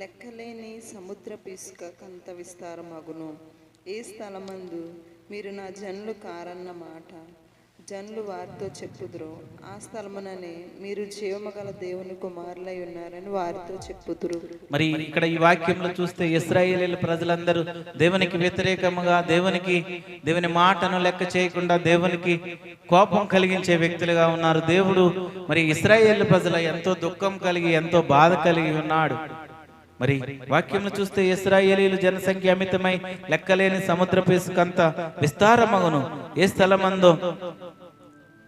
లెక్కలేని సముద్రపు ఇసుక కంత విస్తారమగును. ఏ స్థలమందు మీరు నా జనులు కారన్న మాట జనులు వారితో చెప్పుదురు, ఆ స్థలముననే మీరు జీవమగల దేవుని కుమారులై ఉన్నారని వారితో చెప్పుదురు. మరి ఇక్కడ ఈ వాక్యంలో చూస్తే ఇశ్రాయేలీల ప్రజలందరూ దేవునికి వ్యతిరేకముగా, దేవుని మాటను లెక్క చేయకుండా దేవునికి కోపం కలిగించే వ్యక్తులుగా ఉన్నారు. దేవుడు మరి ఇశ్రాయేలు ప్రజల ఎంతో దుఃఖం కలిగి, ఎంతో బాధ కలిగి ఉన్నాడు. మరి వాక్యంలో చూస్తే ఇశ్రాయేలీల జనసంఖ్య అమితమై లెక్కలేని సముద్రపు ఇసుకంత విస్తారమగును. ఏ స్థలమందో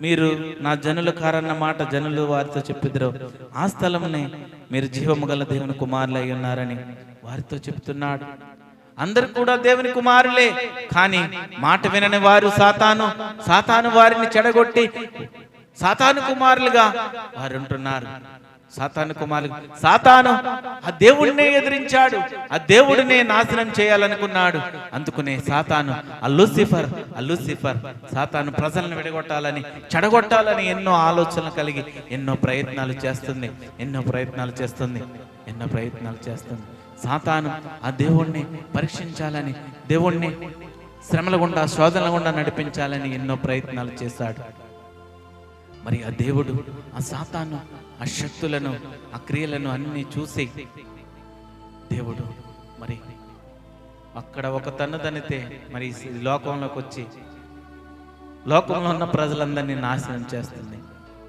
మీరు నా జనుల కారన్న మాట జనులు వారితో చెప్పుదురు, ఆ స్థలమునే మీరు జీవము గల దేవుని కుమారులై ఉన్నారని వారితో చెప్తున్నాడు. అందరు కూడా దేవుని కుమారులే, కానీ మాట వినని వారు సాతాను వారిని చెడగొట్టి సాతాను కుమారులుగా వారు ఉంటున్నారు. సాతాను ఆ దేవుడినే ఎదిరించాడు, ఆ దేవుడినే నాశనం చేయాలనుకున్నాడు. అందుకునే సాతాను ఆ లూసిఫర్ సాతాను ప్రజలను విడగొట్టాలని, చెడగొట్టాలని ఎన్నో ఆలోచనలు కలిగి ఎన్నో ప్రయత్నాలు చేస్తుంది. సాతాను ఆ దేవుణ్ణి పరీక్షించాలని, దేవుణ్ణి శ్రమల గుండా, శోధనల గుండా నడిపించాలని ఎన్నో ప్రయత్నాలు చేశాడు. మరి ఆ దేవుడు ఆ సాతాను ఆ శక్తులను, ఆ క్రియలను అన్ని చూసి దేవుడు మరి అక్కడ ఒక తన్నితే మరి లోకంలోకి వచ్చి లోకంలో ఉన్న ప్రజలందరినీ నాశనం చేస్తుంది.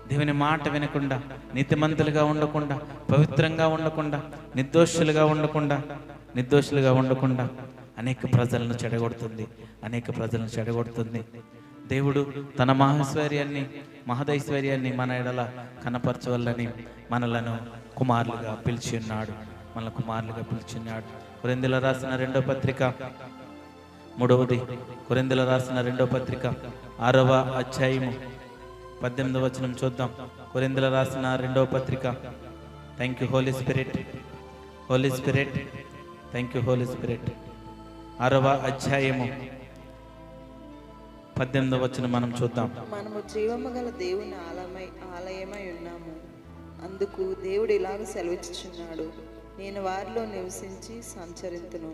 దేవుని మాట వినకుండా, నీతిమంతులుగా ఉండకుండా, పవిత్రంగా ఉండకుండా, నిర్దోషులుగా ఉండకుండా అనేక ప్రజలను చెడగొడుతుంది. దేవుడు తన మహదైశ్వర్యాన్ని మన ఎడల కనపరచవల్లని మనలను కుమారులుగా పిలిచి ఉన్నాడు. కొరింథీయుల రాసిన 2వ పత్రిక 6వ అధ్యాయము 18వ వచనం చూద్దాం. కొరింథీయుల రాసిన 2వ పత్రిక, thank you Holi spirit, thank you Holi Spirit. 6వ అధ్యాయము 18వ వచనం మనం చూద్దాం. మనము జీవము గల దేవుని ఆలయమై ఉన్నాము. అందుకు దేవుడు ఇలాగ సెలవిచ్చుచున్నాడు, నేను వారిలో నివసించి సంచరింతును,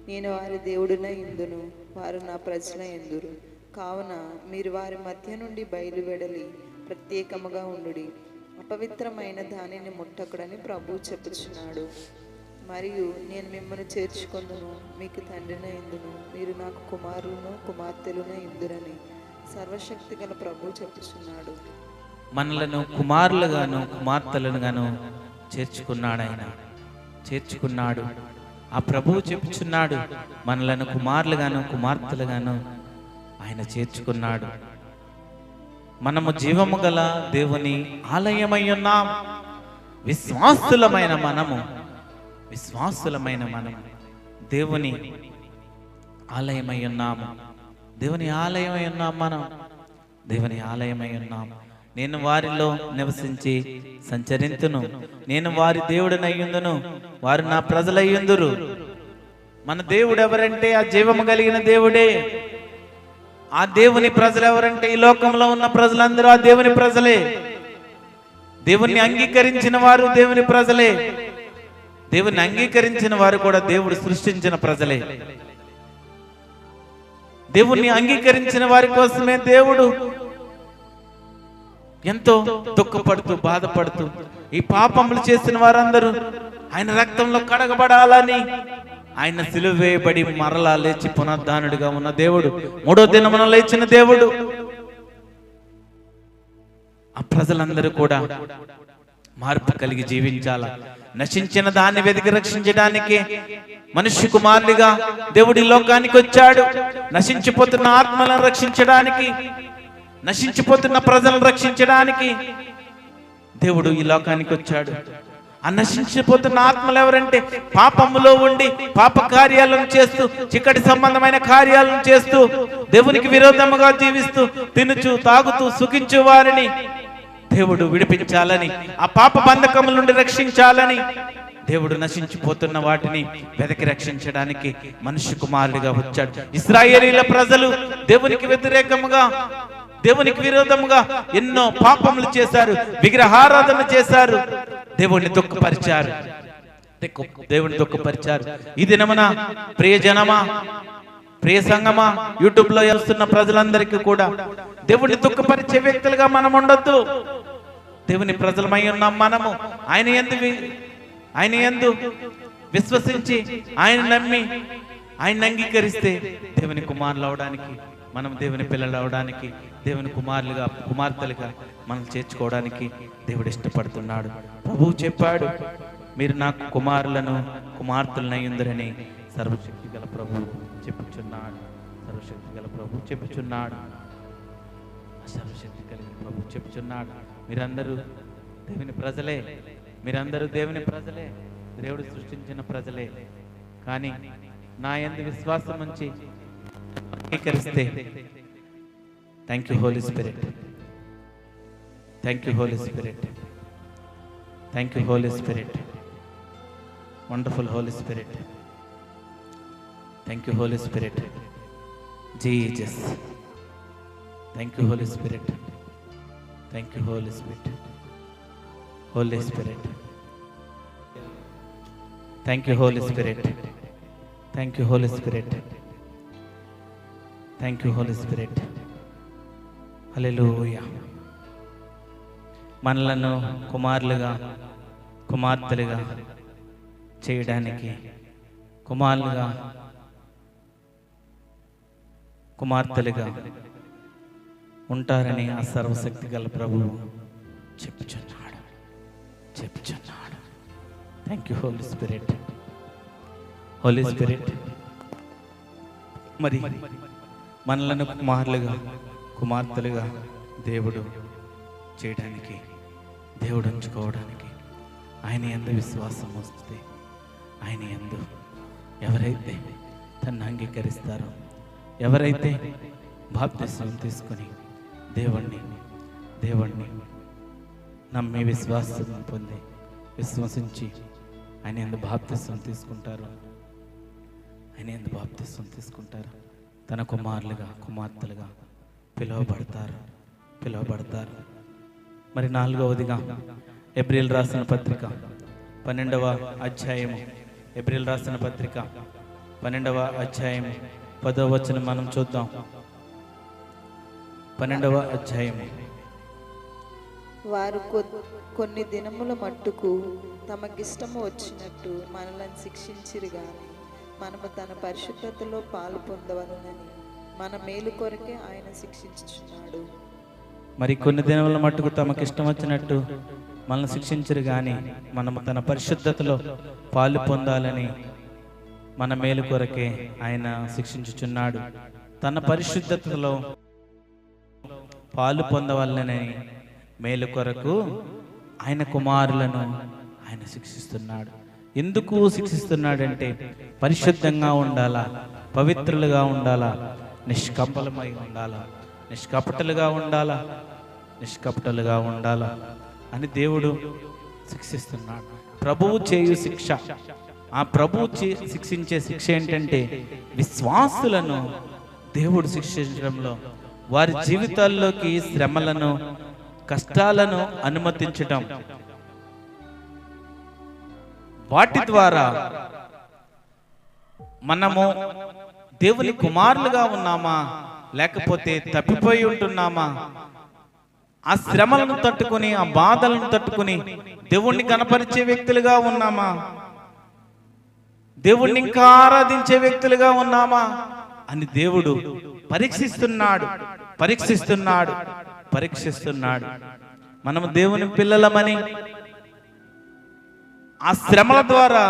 నేను వారి దేవుడినై ఇందును, వారు నా ప్రజలై ఇందురు. కావున మీరు వారి మధ్య నుండి బయలువెడలి ప్రత్యేకముగా ఉండుడి, అపవిత్రమైన దానిని ముట్టకుడని ప్రభువు చెప్పుచున్నాడు. మరియు నేను మిమ్మల్ని చేర్చుకొందును, మీకు తండ్రినై ఇందును, మీరు నాకు కుమారులను కుమార్తెలునై ఇందురని సర్వశక్తి గల ప్రభువు చెప్పుచున్నాడు. మనలను కుమారులుగాను కుమార్తెలుగాను చేర్చుకున్నాడు. ఆ ప్రభువు చెప్పుచున్నాడు, మనలను కుమారులుగాను కుమార్తెలుగాను ఆయన చేర్చుకున్నాడు. మనము జీవము గల దేవుని ఆలయమై ఉన్నాం. విశ్వాసులమైన మనము దేవుని ఆలయమై ఉన్నాము. దేవుని ఆలయమై ఉన్నాము. నేను వారిలో నివసించి సంచరింతును, నేను వారి దేవుడినయ్యుందును, వారు నా ప్రజలయ్యుందురు. మన దేవుడు ఎవరంటే ఆ జీవము కలిగిన దేవుడే. ఆ దేవుని ప్రజలు ఎవరంటే ఈ లోకంలో ఉన్న ప్రజలందరూ ఆ దేవుని ప్రజలే. దేవుణ్ణి అంగీకరించిన వారు దేవుని ప్రజలే. దేవుని అంగీకరించిన వారు కూడా దేవుడు సృష్టించిన ప్రజలే. దేవుణ్ణి అంగీకరించిన వారి కోసమే దేవుడు ఎంతో దుఃఖపడుతూ, బాధపడుతూ, ఈ పాపములు చేసిన వారందరూ ఆయన రక్తంలో కడగబడాలని ఆయన సిలువ వేయబడి మరలా లేచి పునరుద్ధానుడిగా ఉన్న దేవుడు, 3వ దినమున లేచిన దేవుడు. ఆ ప్రజలందరూ కూడా మార్పు కలిగి జీవించాలా. నశించిన దాన్ని వెతికి రక్షించడానికి మనుష్య కుమారుడిగా దేవుడి లోకానికి వచ్చాడు. నశించిపోతున్న ఆత్మలను రక్షించడానికి, నశించిపోతున్న ప్రజలను రక్షించడానికి దేవుడు ఈ లోకానికి వచ్చాడు. ఆ నశించిపోతున్న ఆత్మలు ఎవరంటే పాపములో ఉండి పాప కార్యాలను చేస్తూ, చిక్కటి సంబంధమైన కార్యాలను చేస్తూ, దేవునికి విరోధముగా జీవిస్తూ, తినుచు తాగుతూ సుఖించు వారిని దేవుడు విడిపించాలని, ఆ పాప బంధకముల నుండి రక్షించాలని దేవుడు నశించిపోతున్న వాటిని వెదకి రక్షించడానికి మనుష్య కుమారుడిగా వచ్చాడు. ఇశ్రాయేలీల ప్రజలు దేవునికి వ్యతిరేకముగా, దేవునికి విరోధముగా ఎన్నో పాపములు చేశారు, విగ్రహారాధన చేశారు, దేవుణ్ణి దుఃఖపరిచారు. దేవుని దుఃఖపరిచారు. ఈ దినమున ప్రియ జనమా, ప్రియ సంగమా, యూట్యూబ్ లో వెళ్తున్న ప్రజలందరికీ కూడా దేవుణ్ణి దుఃఖపరిచే వ్యక్తులుగా మనం ఉండొద్దు. దేవుని ప్రజలమై ఉన్నాం మనము. ఆయన యందు విశ్వసించి, ఆయన నమ్మి, ఆయన అంగీకరిస్తే దేవుని కుమారులు అవడానికి, మనం దేవుని పిల్లలు అవడానికి, దేవుని కుమారులుగా కుమార్తెలుగా మనం చేర్చుకోవడానికి దేవుడు ఇష్టపడుతున్నాడు. ప్రభువు చెప్పాడు, మీరు నాకు కుమారులను కుమార్తెలను అయ్యుందరని సర్వశక్తి గల ప్రభువు చెప్పుచున్నాడు. సర్వశక్తి గల ప్రభువు చెప్పుచున్నాడు. సర్వశక్తి కలిగిన ప్రభువు చెప్పుచున్నాడు. మీరందరూ దేవుని ప్రజలే, మీరందరూ దేవుని ప్రజలే, దేవుడు సృష్టించిన ప్రజలే. కానీ నా యందు విశ్వాసం ఉంచి అంగీకరిస్తే, thank you Holi spirit, thank you Holi spirit, thank you Holi spirit, wonderful holy spirit, thank you Holi spirit, Jesus, thank you Holi spirit, thank you Holi spirit, Holi spirit, thank you Holi spirit, thank you Holi spirit, thank you Holi spirit. Hallelujah. మనలను కుమారులుగా కుమార్తెలుగా చేయడానికి, కుమారులుగా కుమార్తెలుగా ఉంటారని ఆ సర్వశక్తి గల ప్రభువు చెప్పుచున్నాడు. Thank you Holi spirit, Holi Spirit. మరి మనలను కుమారులుగా కుమార్తెలుగా దేవుడు చేయడానికి, దేవుడు ఉంచుకోవడానికి, ఆయన యందు విశ్వాసం వస్తుంది. ఆయన యందు ఎవరైతే తన్ను అంగీకరిస్తారో, ఎవరైతే బాప్తిస్మం తీసుకొని దేవుణ్ణి నమ్మి విశ్వాసం పొంది విశ్వసించి ఆయన యందు బాప్తిస్మం తీసుకుంటారు, ఆయన యందు బాప్తిస్మం తీసుకుంటారు, తన కుమారులుగా కుమార్తెలుగా పిలువబడతారు. మరి 4వదిగా ఏప్రిల్ రాసిన పత్రిక 12వ అధ్యాయము, ఏప్రిల్ రాసిన పత్రిక 12వ అధ్యాయము 10వ వచనం మనం చూద్దాం. 12వ అధ్యాయము. వారు కొన్ని దినముల మట్టుకు తమకిష్టము వచ్చినట్టు మనలను శిక్షించిరు గాని మనము తన పరిశుద్ధతలో పాలు పొందవలనని మన మేలు కొరకే ఆయన శిక్షించుచున్నాడు. మరి కొన్ని దినముల మట్టుకు తమకిష్టం వచ్చినట్టు మనల్ని శిక్షించరు గాని మనము తన పరిశుద్ధతలో పాలు పొందాలని మన మేలు కొరకే ఆయన శిక్షించుచున్నాడు. తన పరిశుద్ధతలో పాలు పొందవలనని మేలు కొరకు ఆయన కుమారులను ఆయన శిక్షిస్తున్నాడు. ఎందుకు శిక్షిస్తున్నాడంటే పరిశుద్ధంగా ఉండాలా, పవిత్రులుగా ఉండాలా, నిష్కపటమై ఉండాలా, నిష్కపటులుగా ఉండాలా అని దేవుడు శిక్షిస్తున్నాడు. ప్రభువు చేయు శిక్ష, ఆ ప్రభువు శిక్షించే శిక్ష ఏంటంటే విశ్వాసులను దేవుడు శిక్షించడంలో, వారి జీవితాల్లోకి శ్రమలను కష్టాలను అనుమతించటం, వాటి ద్వారా మనము దేవుని కుమారులుగా ఉన్నామా లేకపోతే తప్పిపోయి ఉంటున్నామా, ఆ శ్రమలను తట్టుకుని ఆ బాధలను తట్టుకుని దేవుణ్ణి కనపరిచే వ్యక్తులుగా ఉన్నామా, దేవుణ్ణి ఇంకా ఆరాధించే వ్యక్తులుగా ఉన్నామా అని దేవుడు పరీక్షిస్తున్నాడు. మనము దేవుని పిల్లలమని ఆ శ్రమల ద్వారా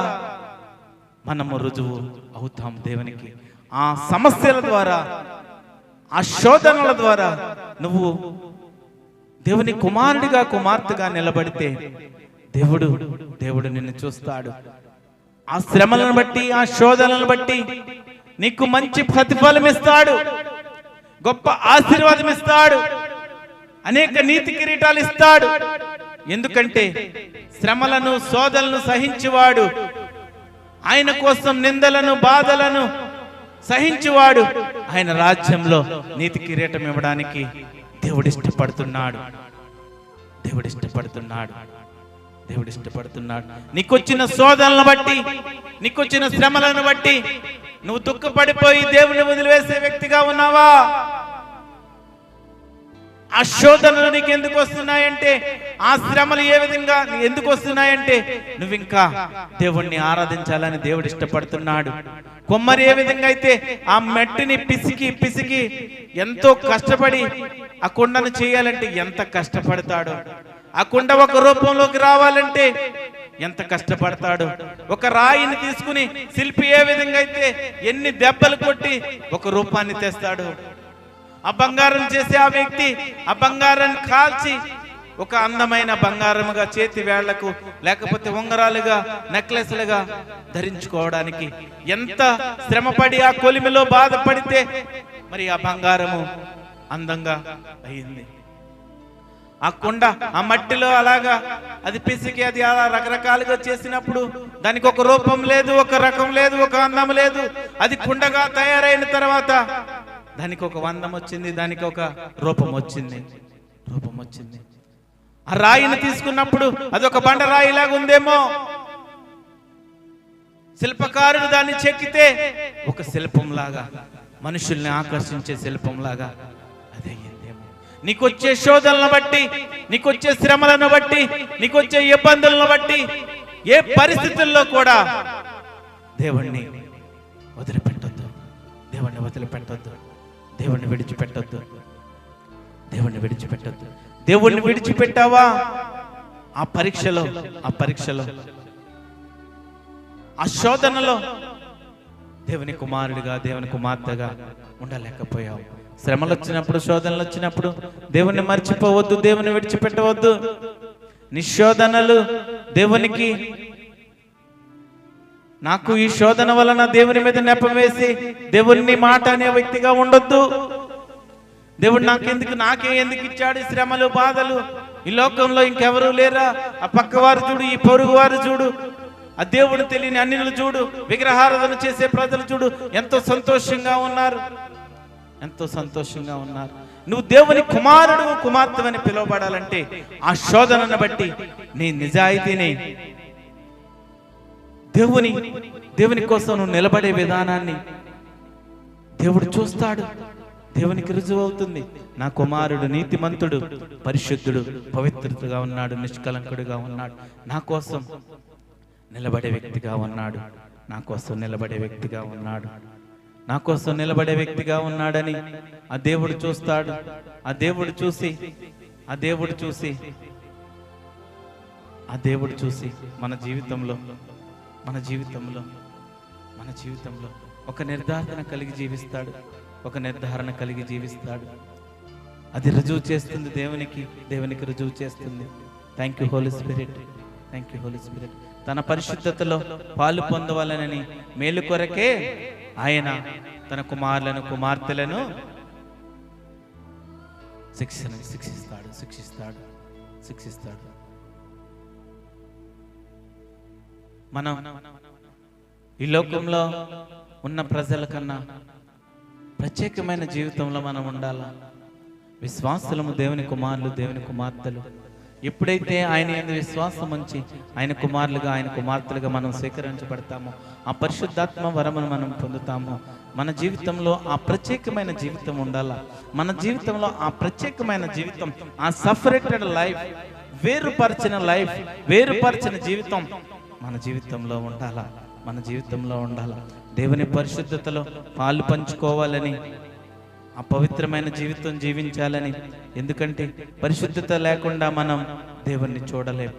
మనము రుజువు అవుతాం దేవునికి. ఆ సమస్యల ద్వారా, ఆ శోధనల ద్వారా నువ్వు దేవుని కుమారుడిగా కుమార్తెగా నిలబడితే దేవుడు నిన్ను చూస్తాడు. ఆ శ్రమలను బట్టి, ఆ శోధనలను బట్టి నీకు మంచి ప్రతిఫలం ఇస్తాడు, గొప్ప ఆశీర్వాదం ఇస్తాడు, అనేక నీతి కిరీటాలు ఇస్తాడు. ఎందుకంటే శ్రమలను శోధనలను సహించువాడు, ఆయన కోసం నిందలను బాధలను సహించువాడు ఆయన రాజ్యంలో నీతి కిరీటం ఇవ్వడానికి దేవుడు ఇష్టపడుతున్నాడు. దేవుడు ఇష్టపడుతున్నాడు. దేవుడు ఇష్టపడుతున్నాడు. నీకొచ్చిన శోధనలను బట్టి, నీకొచ్చిన శ్రమలను బట్టి నువ్వు దుఃఖపడిపోయి దేవుని వదిలివేసే వ్యక్తిగా ఉన్నావా? ఆ శోధనలు నీకు ఎందుకు వస్తున్నాయంటే, ఆ శ్రమలు ఏ విధంగా ఎందుకు వస్తున్నాయంటే నువ్వు ఇంకా దేవుణ్ణి ఆరాధించాలని దేవుడు ఇష్టపడుతున్నాడు. కొమ్మరి ఏ విధంగా అయితే ఆ మట్టిని పిసికి ఎంతో కష్టపడి ఆ కుండను చేయాలంటే ఎంత కష్టపడతాడో, ఆ కుండ ఒక రూపంలోకి రావాలంటే ఎంత కష్టపడతాడు. ఒక రాయిని తీసుకుని శిల్పి ఏ విధంగా అయితే ఎన్ని దెబ్బలు కొట్టి ఒక రూపాన్ని తెస్తాడు, ఆ బంగారం చేసే ఆ వ్యక్తి ఆ బంగారాన్ని కాల్చి ఒక అందమైన బంగారముగా చేతి వేళ్లకు లేకపోతే ఉంగరాలుగా నెక్లెస్లుగా ధరించుకోవడానికి ఎంత శ్రమపడి ఆ కొలిమిలో బాధపడితే మరి ఆ బంగారము అందంగా అయింది. ఆ కుండ ఆ మట్టిలో అలాగా అది పిసికి అది అలా రకరకాలుగా చేసినప్పుడు దానికి ఒక రూపం లేదు, ఒక రకం లేదు, ఒక అందం లేదు. అది కుండగా తయారైన తర్వాత దానికి ఒక అందం వచ్చింది, దానికి ఒక రూపం వచ్చింది. ఆ రాయిని తీసుకున్నప్పుడు అదొక బండ రాయిలాగా ఉందేమో, శిల్పకారుడు దాన్ని చెక్కితే ఒక శిల్పంలాగా, మనుషుల్ని ఆకర్షించే శిల్పంలాగా అది అయ్యిందేమో. నీకొచ్చే శోధనలను బట్టి, నీకొచ్చే శ్రమలను బట్టి, నీకొచ్చే ఇబ్బందులను బట్టి ఏ పరిస్థితుల్లో కూడా దేవుణ్ణి వదిలిపెట్టొద్దు, దేవుణ్ణి వదిలిపెట్టొద్దు, దేవుణ్ణి విడిచిపెట్టొద్దు, దేవుణ్ణి విడిచిపెట్టొద్దు. దేవుణ్ణి విడిచిపెట్టావా ఆ పరీక్షలో ఆ శోధనలో దేవుని కుమారుడిగా దేవుని కుమార్తెగా ఉండలేకపోయావు. శ్రమలు వచ్చినప్పుడు, శోధనలు వచ్చినప్పుడు దేవుణ్ణి మర్చిపోవద్దు, దేవుని విడిచిపెట్టవద్దు. నిశోధనలు దేవునికి, నాకు ఈ శోధన వలన దేవుని మీద నెపం వేసి దేవుని మాట అనే వ్యక్తిగా ఉండొద్దు. దేవుడు నాకే ఎందుకు ఇచ్చాడు శ్రమలు బాధలు, ఈ లోకంలో ఇంకెవరూ లేరా, ఆ పక్కవారు చూడు, ఈ పొరుగు వారు చూడు, ఆ దేవుడు తెలియని అన్యులు చూడు, విగ్రహారాధన చేసే ప్రజలు చూడు, ఎంతో సంతోషంగా ఉన్నారు. నువ్వు దేవుని కుమారుడు కుమార్తెని పిలువబడాలంటే ఆ శోధనను బట్టి నీ నిజాయితీని, దేవుని కోసం నువ్వు నిలబడే విధానాన్ని దేవుడు చూస్తాడు. దేవునికి రుజువు అవుతుంది, నా కుమారుడు నీతిమంతుడు, పరిశుద్ధుడు, పవిత్రతగా ఉన్నాడు, నిష్కలంకుడుగా ఉన్నాడు, నా కోసం నిలబడే వ్యక్తిగా ఉన్నాడు, నా కోసం నిలబడే వ్యక్తిగా ఉన్నాడు, నా కోసం నిలబడే వ్యక్తిగా ఉన్నాడని ఆ దేవుడు చూస్తాడు. ఆ దేవుడు చూసి మన జీవితంలో ఒక నిర్ధారణ కలిగి జీవిస్తాడు. అది రుజువు చేస్తుంది, దేవునికి రుజువు చేస్తుంది. Thank you Holi spirit. తన పరిశుద్ధతలో పాలు పొందవాలనని మేలు కొరకే ఆయన తన కుమారులను కుమార్తెలను శిక్షిస్తాడు. మనం ఈ లోకంలో ఉన్న ప్రజల కన్నా ప్రత్యేకమైన జీవితంలో మనం ఉండాలా. విశ్వాసులము, దేవుని కుమారులు, దేవుని కుమార్తెలు. ఎప్పుడైతే ఆయన యందు విశ్వాసం ఉంచి ఆయన కుమారులుగా, ఆయన కుమార్తెలుగా మనం స్వీకరించబడతామో, ఆ పరిశుద్ధాత్మ వరమును మనం పొందుతామో, మన జీవితంలో ఆ ప్రత్యేకమైన జీవితం ఉండాలా. మన జీవితంలో ఆ ప్రత్యేకమైన జీవితం, ఆ సపరేటెడ్ లైఫ్, వేరుపరిచిన జీవితం మన జీవితంలో ఉండాలా. దేవుని పరిశుద్ధతలో పాలు పంచుకోవాలని, ఆ పవిత్రమైన జీవితం జీవించాలని. ఎందుకంటే పరిశుద్ధత లేకుండా మనం దేవుణ్ణి చూడలేం,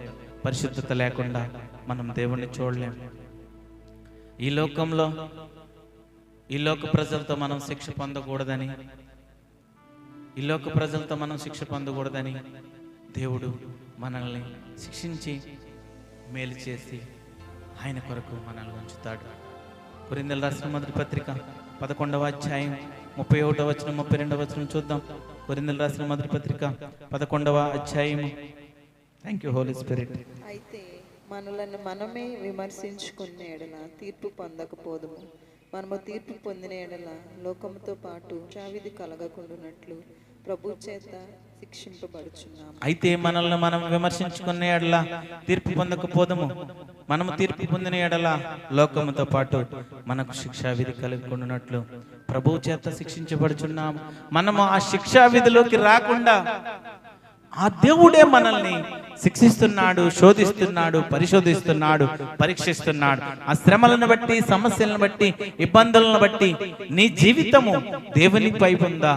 పరిశుద్ధత లేకుండా మనం దేవుణ్ణి చూడలేం. ఈ లోకంలో ఈ లోక ప్రజలతో మనం శిక్ష పొందకూడదని, ఈ లోక ప్రజలతో మనం శిక్ష పొందకూడదని దేవుడు మనల్ని శిక్షించి మేలు చేసి ఆయన కొరకు మనల్ని ఉంచుతాడు. కొరింథీయులకు రాసిన మొదటి పత్రిక 11వ అధ్యాయం 31వ వచనం 32వ వచనం చూద్దాం. కొరింథీయులకు రాసిన మొదటి పత్రిక 11వ అధ్యాయం. Thank you Holi spirit. అయితే మనలను మనమే విమర్శించుకున్న ఎడల తీర్పు పొందకపోదుము. మనము తీర్పు పొందిన ఎడల లోకముతో పాటు శిక్షావిధి కలగకుండానట్లు ప్రభు చేత శిక్షింపబడుచున్నాము. అయితే మనల్ని మనం విమర్శించుకున్న ఎడల తీర్పు పొందకపోదము. మనము తీర్పు పొందిన ఎడల లోకముతో పాటు మనకు శిక్షావిధి కలుగుకున్నట్లు ప్రభువు చేత శిక్షించబడుచున్నాము. మనము ఆ శిక్షావిధిలోకి రాకుండా ఆ దేవుడే మనల్ని శిక్షిస్తున్నాడు, శోధిస్తున్నాడు, పరిశోధిస్తున్నాడు, పరీక్షిస్తున్నాడు. ఆ శ్రమలను బట్టి, సమస్యలను బట్టి, ఇబ్బందులను బట్టి నీ జీవితము దేవుని వైపు ఉందా,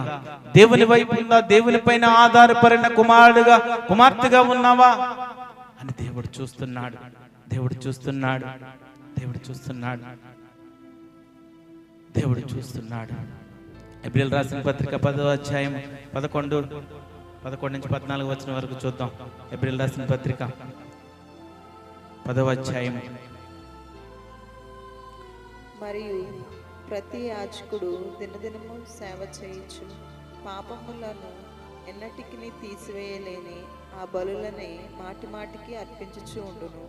దేవుని వైపు ఉందా, దేవుని పైన ఆధారపడిన కుమారుడుగా, కుమార్తెగా ఉన్నావా అని దేవుడు చూస్తున్నాడు. దేవుడు చూస్తున్నాడు. దేవుడు చూస్తున్నాడు. దేవుడు చూస్తున్నాడు. హెబ్రీయులకు రాసిన పత్రిక 10వ అధ్యాయం 11 నుంచి 14 వచనం వరకు చూద్దాం. హెబ్రీయులకు రాసిన పత్రిక 10వ అధ్యాయం. మరియు ప్రతి యాజకుడు దినదినము సేవ చేయించు పాపములను ఎన్నటికి తీసివేయలేని ఆ బలులనే మాటి మాటికి అర్పించుచు ఉండును.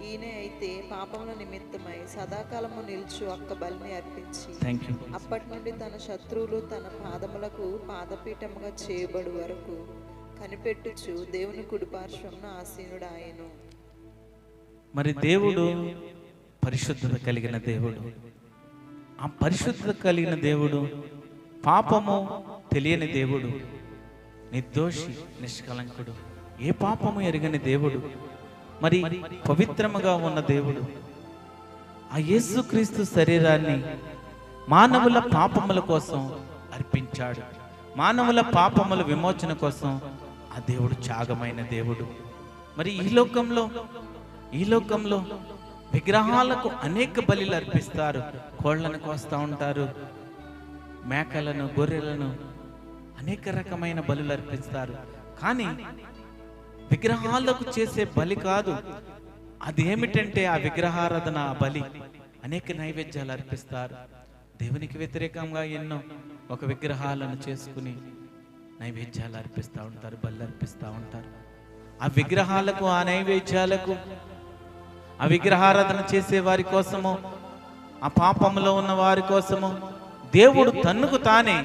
ఈయన అయితే పాపముల నిమిత్తమై సదాకాలము నిల్చు ఒక్క బలిని అర్పించి అప్పటి నుండి తన శత్రువులు తన పాదములకు పాదపీఠముగా చేయబడు వరకు కనిపెట్టుచు దేవుని కుడిపార్శ్వమున ఆసీనుడాయెను. మరి దేవుడు పరిశుద్ధత కలిగిన దేవుడు. ఆ పరిశుద్ధత కలిగిన దేవుడు, పాపము తెలియని దేవుడు, నిర్దోషి, నిష్కలంకుడు, ఏ పాపము ఎరగని దేవుడు, మరి పవిత్రముగా ఉన్న దేవుడు ఆ యేసుక్రీస్తు శరీరాన్ని మానవుల పాపముల కోసం అర్పించాడు. మానవుల పాపముల విమోచన కోసం ఆ దేవుడు త్యాగమైన దేవుడు. మరి ఈ లోకంలో విగ్రహాలకు అనేక బలులు అర్పిస్తారు. కోళ్లను కోస్తూ ఉంటారు, మేకలను, గొర్రెలను, అనేక రకమైన బలులు అర్పిస్తారు. కానీ విగ్రహాలకు చేసే బలి కాదు. అది ఏమిటంటే ఆ విగ్రహారాధన, బలి. అనేక నైవేద్యాలు అర్పిస్తారు. దేవునికి వ్యతిరేకంగా ఎన్నో ఒక విగ్రహాలను చేసుకుని నైవేద్యాలు అర్పిస్తూ ఉంటారు, బలి అర్పిస్తూ ఉంటారు. ఆ విగ్రహాలకు, ఆ నైవేద్యాలకు, ఆ విగ్రహారాధన చేసే వారి కోసము, ఆ పాపంలో ఉన్న వారి కోసము దేవుడు తన్నుకు తానే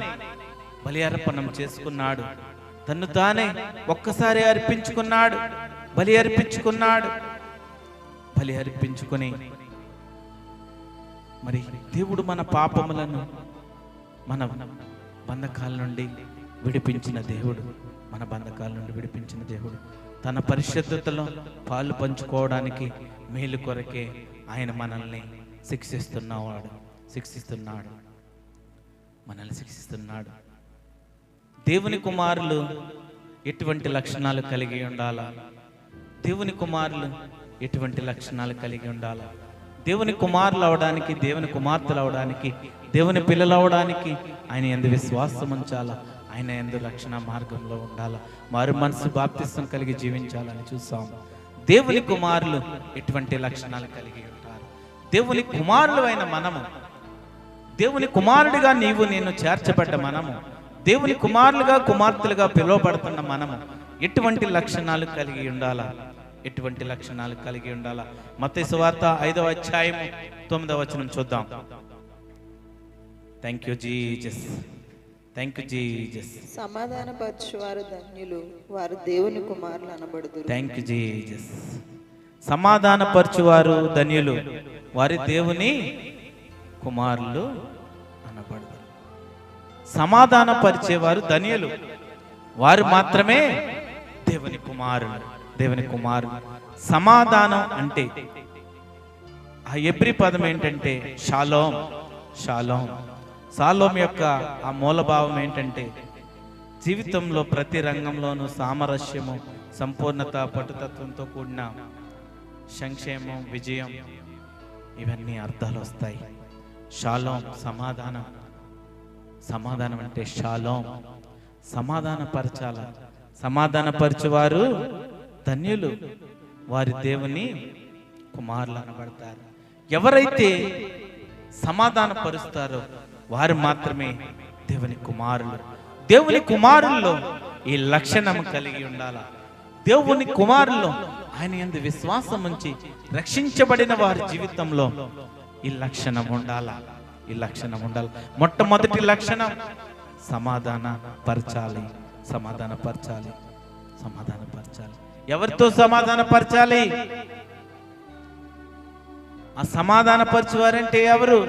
బలి అర్పణం చేసుకున్నాడు. తన్ను తానే ఒక్కసారి అర్పించుకున్నాడు, బలి అర్పించుకున్నాడు. బలి అర్పించుకుని మరి దేవుడు మన పాపములను, మన బంధకాల నుండి విడిపించిన దేవుడు, మన బంధకాల నుండి విడిపించిన దేవుడు. తన పరిశుద్ధతలో పాలు పంచుకోవడానికి మేలు కొరకే ఆయన మనల్ని శిక్షిస్తున్నాడు, మనల్ని శిక్షిస్తున్నాడు. దేవుని కుమారులు ఎటువంటి లక్షణాలు కలిగి ఉండాలా? దేవుని కుమారులు ఎటువంటి లక్షణాలు కలిగి ఉండాలా? దేవుని కుమారులు అవడానికి, దేవుని కుమార్తెలు అవడానికి, దేవుని పిల్లలు అవడానికి ఆయన యందు విశ్వాసం ఉంచాలా, ఆయన యందు రక్షణ మార్గంలో ఉండాలా, మారు మనసు బాప్తిస్తం కలిగి జీవించాలని చూసాము. దేవుని కుమారులు ఎటువంటి లక్షణాలు కలిగి ఉంటారు? దేవుని కుమారులు అయిన మనము, దేవుని కుమారుడిగా నీవు నేను చేర్చబడ్డ మనము, దేవుని కుమారులుగా, కుమార్తెలుగా పిలువబడుతున్న మనము ఎటువంటి లక్షణాలు కలిగి ఉండాలా? ఎటువంటి లక్షణాలు కలిగి ఉండాలా? మత్తయి సువార్త 5వ అధ్యాయం 9వ వచనం చూద్దాం. Thank you Jesus, thank you Jesus. సమాధానపరచువారు ధన్యులు, వారు దేవుని కుమారులు అనబడుదురు. Thank you Jesus. సమాధానపరచువారు ధన్యులు, వారి దేవుని కుమారులు అనబడుదురు. సమాధానపరిచేవారు ధన్యులు, వారు మాత్రమే దేవుని కుమారులు. దేవుని కుమారులు. సమాధానం అంటే ఆ ఎబ్రి పదం ఏంటంటే షాలోం. షాలోం షాలోం యొక్క ఆ మూలభావం ఏంటంటే జీవితంలో ప్రతి రంగంలోనూ సామరస్యము, సంపూర్ణత, పటుతత్వంతో కూడిన సంక్షేమం, విజయం, ఇవన్నీ అర్థాలు వస్తాయి. షాలోం సమాధానం. సమాధానం అంటే షాలోం, సమాధానపరచాల. సమాధానపరచువారు ధన్యులు, వారి దేవుని కుమారులు అనబడతారు. ఎవరైతే సమాధానపరుస్తారో వారు మాత్రమే దేవుని కుమారులు. దేవుని కుమారుల్లో ఈ లక్షణం కలిగి ఉండాల. దేవుని కుమారుల్లో ఆయన యందు విశ్వాసం ఉంచి రక్షించబడిన వారి జీవితంలో ఈ లక్షణం ఉండాల. ఈ లక్షణం ఉండాలి. మొట్టమొదటి లక్షణం సమాధాన పరచాలి. సమాధానపరచాలి. సమాధానపరచాలి. ఎవరితో సమాధానపరచాలి? ఆ సమాధానపరచువారంటే ఎవరు?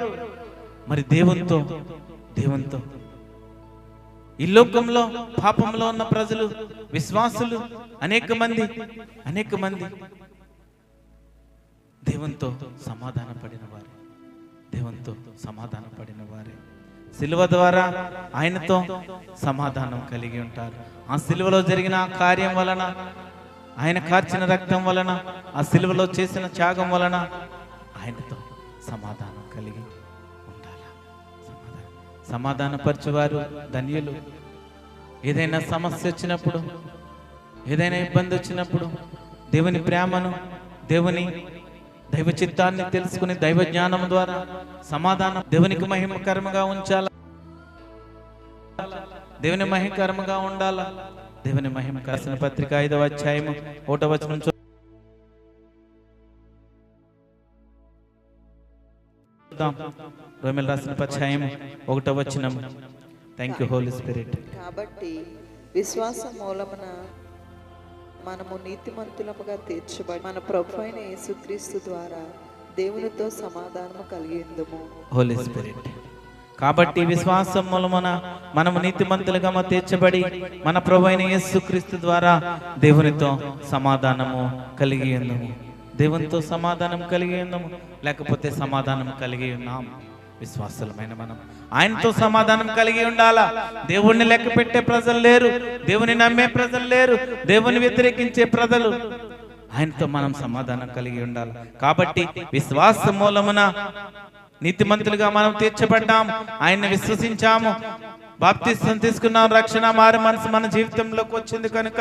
మరి దేవునితో. దేవునితో. ఈ లోకంలో పాపంలో ఉన్న ప్రజలు, విశ్వాసులు అనేక మంది దేవునితో సమాధాన పడిన వారే. దేవునితో సమాధాన పడిన వారే సిలువ ద్వారా ఆయనతో సమాధానం కలిగి ఉంటారు. ఆ సిలువలో జరిగిన ఆ కార్యం వలన, ఆయన కార్చిన రక్తం వలన, ఆ సిలువలో చేసిన త్యాగం వలన ఆయనతో సమాధానం కలిగి ఉండాలి. సమాధానపరచువారు ధన్యులు. ఏదైనా సమస్య వచ్చినప్పుడు, ఏదైనా ఇబ్బంది వచ్చినప్పుడు దేవుని ప్రేమను, దేవుని దైవ చిత్తాన్ని తెలుసుకుని దైవ జ్ఞానం ద్వారా సమాధానం దేవునికి మహిమకరముగా ఉంచాల. దేవుని మహిమకరముగా ఉండాల. దేవుని మహిమ రాసిన పత్రిక 5వ అధ్యాయము 1వ వచనం రోమిల్ రాసిన అధ్యాయము 1వ వచనం. Thank you Holi spirit. కాబట్టి విశ్వాసం మూలమున మనము నీతిమంతులముగా తీర్చబడి మన ప్రభు అయిన యేసుక్రీస్తు ద్వారా దేవునితో సమాధానము కలిగి ఉందుము. హోలీ స్పిరిట్. కాబట్టి విశ్వాసం మూలమున మనము నీతిమంతులుగా తీర్చబడి మన ప్రభు అయిన యేసుక్రీస్తు ద్వారా దేవునితో సమాధానము కలిగి ఉందుము. దేవునితో సమాధానం కలిగి ఉందాము, లేకపోతే సమాధానం కలిగి ఉన్నాం. విశ్వాసులమైన మనం ఆయనతో సమాధానం కలిగి ఉండాలా. దేవుణ్ణి లెక్క పెట్టే ప్రజలు లేరు, దేవుని నమ్మే ప్రజలు లేరు, దేవుని వ్యతిరేకించే ప్రజలు. ఆయనతో మనం సమాధానం కలిగి ఉండాలి. కాబట్టి విశ్వాస మూలమున నీతిమంతులుగా మనం తీర్చబడ్డాం, ఆయన్ని విశ్వసించాము, బాప్తిస్తం తీసుకున్నాం, రక్షణ మారు మనసు మన జీవితంలోకి వచ్చింది కనుక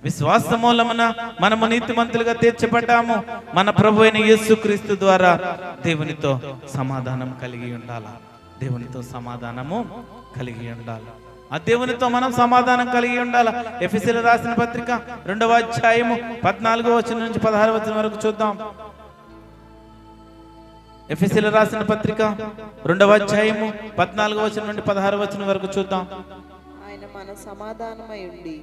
విశ్వాస మూలమున మనము నీతిమంతులుగా తీర్చబడ్డాము. మన ప్రభు అయిన యేసుక్రీస్తు ద్వారా దేవునితో సమాధానం కలిగి ఉండాలి. దేవునితో సమాధానము కలిగి ఉండాలి. ఆ దేవునితో మనం సమాధానం కలిగి ఉండాలి. ఎఫెసీయులకు రాసిన పత్రిక 2వ అధ్యాయము 14వ వచనం నుంచి 16వ వచనం వరకు చూద్దాం. ఎఫెసీయులకు రాసిన పత్రిక 2వ అధ్యాయము 14వ వచనం నుండి 16వ వచనం వరకు చూద్దాం. ఆయన మన సమాధానమై ఉండి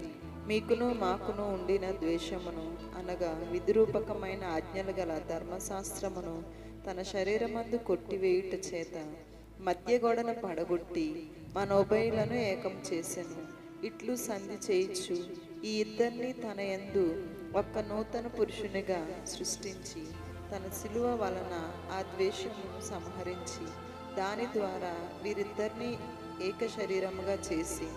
మీకును మాకును ఉండిన ద్వేషమును అనగా విధిరూపకమైన ఆజ్ఞలు గల ధర్మశాస్త్రమును తన శరీరమందు కొట్టివేయుట చేత మధ్య గోడను పడగొట్టి మనోభయులను ఏకం చేసెను. ఇట్లు సంధి చేయించు ఈ ఇద్దరిని తన యందు ఒక్క నూతన పురుషునిగా సృష్టించి తన శిలువ వలన ఆ ద్వేషమును సంహరించి దాని ద్వారా వీరిద్దరిని ఏక శరీరముగా చేసి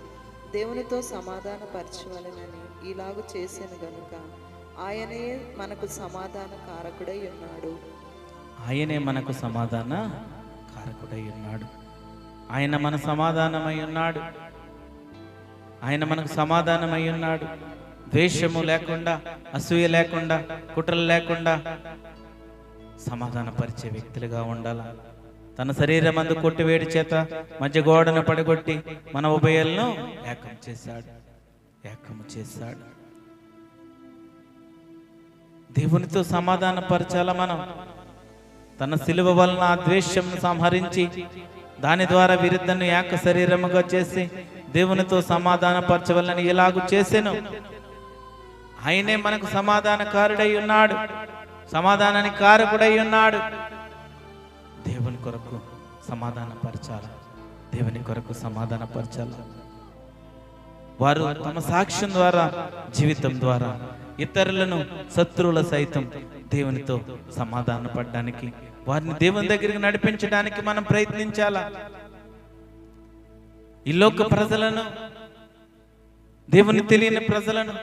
దేవునితో సమాధాన పరచవలనని ఇలాగు చేసెను గనుక ఆయనే మనకు సమాధాన కారకుడై ఉన్నాడు. ఆయనే మనకు సమాధాన కారకుడై ఉన్నాడు. ఆయన మన సమాధానమై ఉన్నాడు. ఆయన మనకు సమాధానమై ఉన్నాడు. ద్వేషము లేకుండా, అసూయ లేకుండా, కుట్రలు లేకుండా సమాధానపరిచే వ్యక్తులుగా ఉండాలి. తన శరీరమందు కొట్టివేడి చేత మధ్య గోడను పడగొట్టి మన ఉభయలను ఏకం చేశాడు. దేవునితో సమాధాన పరచాల. మనం తన శిలువ వలన ఆ ద్వేషంను సంహరించి దాని ద్వారా వీరిద్దరిని ఏక శరీరముగా చేసి దేవునితో సమాధాన పరచవలని ఇలాగు చేసెను. ఆయనే మనకు సమాధానకారుడై ఉన్నాడు, సమాధానానికి కారకుడై ఉన్నాడు. దేవుని కొరకు సమాధానపరచాలి. దేవుని కొరకు సమాధానపరచాలి. వారు తమ సాక్ష్యం ద్వారా, జీవితం ద్వారా ఇతరులను, శత్రువుల సైతం దేవునితో సమాధాన పడడానికి, వారిని దేవుని దగ్గరికి నడిపించడానికి మనం ప్రయత్నించాలా. ఈ లోక ప్రజలను, దేవుని తెలియని ప్రజలను,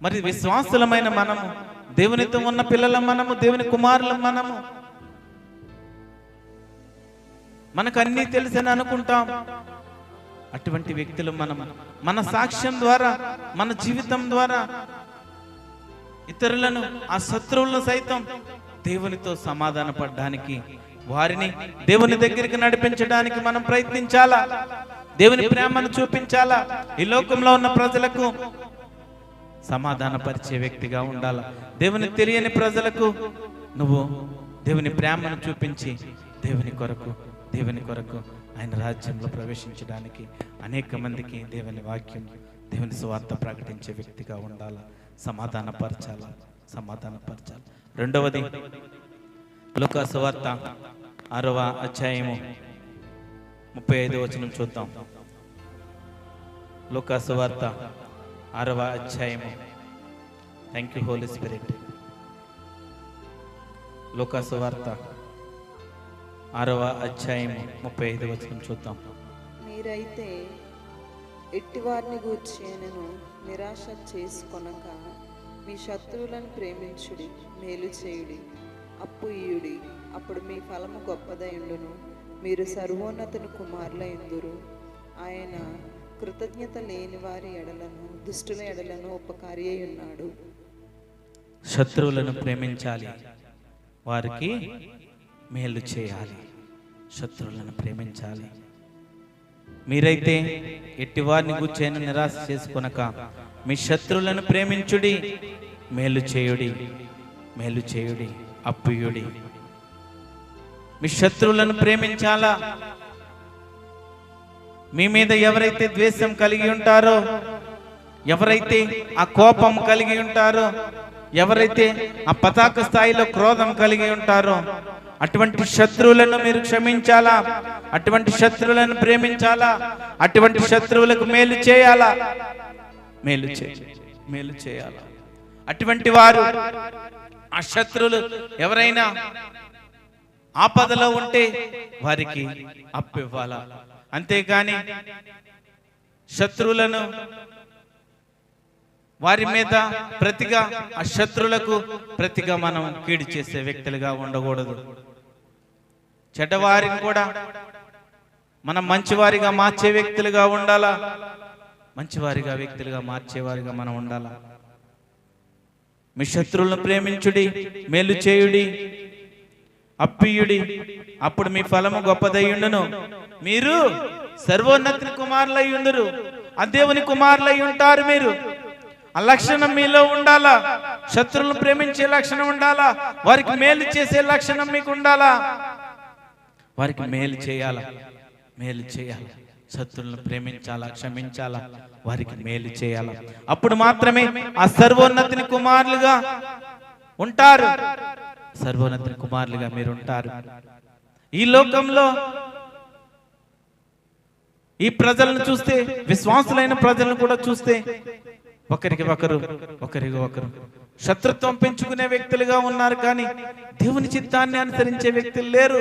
మరి విశ్వాసులమైన మనము దేవునితో ఉన్న పిల్లలం మనము, దేవుని కుమారులం మనము. మనకు అన్నీ తెలుసని అనుకుంటాం. అటువంటి వ్యక్తులు మనం మన సాక్ష్యం ద్వారా, మన జీవితం ద్వారా ఇతరులను, ఆ శత్రువులను సైతం దేవునితో సమాధాన పడడానికి, వారిని దేవుని దగ్గరికి నడిపించడానికి మనం ప్రయత్నించాలా. దేవుని ప్రేమను చూపించాలా. ఈ లోకంలో ఉన్న ప్రజలకు సమాధాన పరిచే వ్యక్తిగా ఉండాలా. దేవుని తెలియని ప్రజలకు నువ్వు దేవుని ప్రేమను చూపించి దేవుని కొరకు ఆయన రాజ్యంలో ప్రవేశించడానికి అనేక మందికి దేవుని వాక్యం, దేవుని సువార్త ప్రకటించే వ్యక్తిగా ఉండాలా. సమాధానపరచాలి. రెండవది లూకా సువార్త 6వ అధ్యాయము 35వ వచనం చూద్దాం. లూకా సువార్త 6వ అధ్యాయము. Thank you Holi spirit. లూకా సువార్త 6వ అధ్యాయము 35వ వచనం చూద్దాం. మీరైతే ఎట్టివారిని గూర్చి నేను నిరాశ చేసుకొనక మీ శత్రువులను ప్రేమించుడి, మేలు చేయుడి, అప్పు ఇయుడి, అప్పుడు మీ ఫలము గొప్పదయుండును, మీరు సర్వోన్నతుని కుమారులయుందురు. ఆయన కృతజ్ఞత లేని వారి ఎడలను, దుష్టుల ఎడలను ఉపకారి అయి ఉన్నాడు. శత్రువులను ప్రేమించాలి, వారికి మేలు చేయాలి. శత్రువులను ప్రేమించాలి. మీరైతే ఎట్టివారిని గూర్చి నిరాశ చేసుకొనక మీ శత్రువులను ప్రేమించుడి, మేలు చేయుడి, అప్పుయుడి. మీ శత్రువులను ప్రేమించాలా. మీ మీద ఎవరైతే ద్వేషం కలిగి ఉంటారో, ఎవరైతే ఆ కోపం కలిగి ఉంటారో, ఎవరైతే ఆ పతాక స్థాయిలో క్రోధం కలిగి ఉంటారో, అటువంటి శత్రువులను మీరు క్షమించాలా. అటువంటి శత్రువులను ప్రేమించాలా. అటువంటి శత్రువులకు మేలు చేయాలా. అటువంటి వారు, ఆ శత్రువులు ఎవరైనా ఆపదలో ఉంటే వారికి అప్పు ఇవ్వాలా. అంతేగాని శత్రువులను వారి మీద ప్రతిగా, ఆ శత్రువులకు ప్రతిగా మనం కీడు చేసే వ్యక్తులుగా ఉండకూడదు. చెడ్డవారిని కూడా మనం మంచివారిగా మార్చే వ్యక్తులుగా ఉండాలా. వ్యక్తులుగా మార్చేవారిగా మనం ఉండాలా. మీ శత్రువులను ప్రేమించుడి, మేలు చేయుడి, అప్పియుడి, అప్పుడు మీ ఫలము గొప్పదయ్యుండును, మీరు సర్వోన్నతుని కుమారులయ్యుందురు. ఆ దేవుని కుమారులై ఉంటారు. మీరు ఆ లక్షణం మీలో ఉండాలా. శత్రువులను ప్రేమించే లక్షణం ఉండాలా. వారికి మేలు చేసే లక్షణం మీకు ఉండాలా. వారికి మేలు చేయాలా. శత్రువులను ప్రేమించాలా, క్షమించాలా, వారికి మేలు చేయాలా. అప్పుడు మాత్రమే ఆ సర్వోన్నతుని కుమారులుగా ఉంటారు. సర్వోన్నతుని కుమారులుగా మీరు ఉంటారు. ఈ లోకంలో ఈ ప్రజలను చూస్తే, విశ్వాసులైన ప్రజలను కూడా చూస్తే, ఒకరికి ఒకరు శత్రుత్వం పెంచుకునే వ్యక్తులుగా ఉన్నారు. కానీ దేవుని చిత్తాన్ని అనుసరించే వ్యక్తులు లేరు.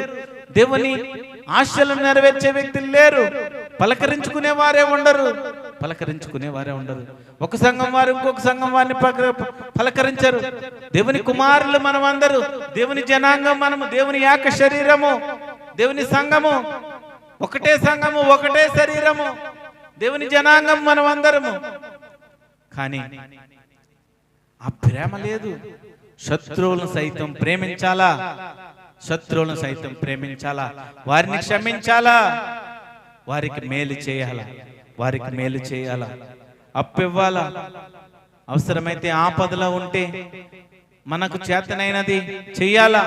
దేవుని ఆశలను నెరవేర్చే వ్యక్తులు లేరు. పలకరించుకునే వారే ఉండరు. ఒక సంఘం వారు ఇంకొక సంఘం వారిని పలకరించరు. దేవుని కుమారులు మనం అందరూ, దేవుని జనాంగం మనము, దేవుని ఏక శరీరము, దేవుని సంఘము, ఒకటే సంఘము, ఒకటే శరీరము, దేవుని జనాంగం మనం అందరము. కానీ ఆ ప్రేమ లేదు. శత్రువులను సైతం ప్రేమించాలా. వారిని క్షమించాలా. వారికి మేలు చేయాలా. అప్పివ్వాలా. అవసరమైతే ఆపదలో ఉంటే మనకు చేతనైనది చెయ్యాలా,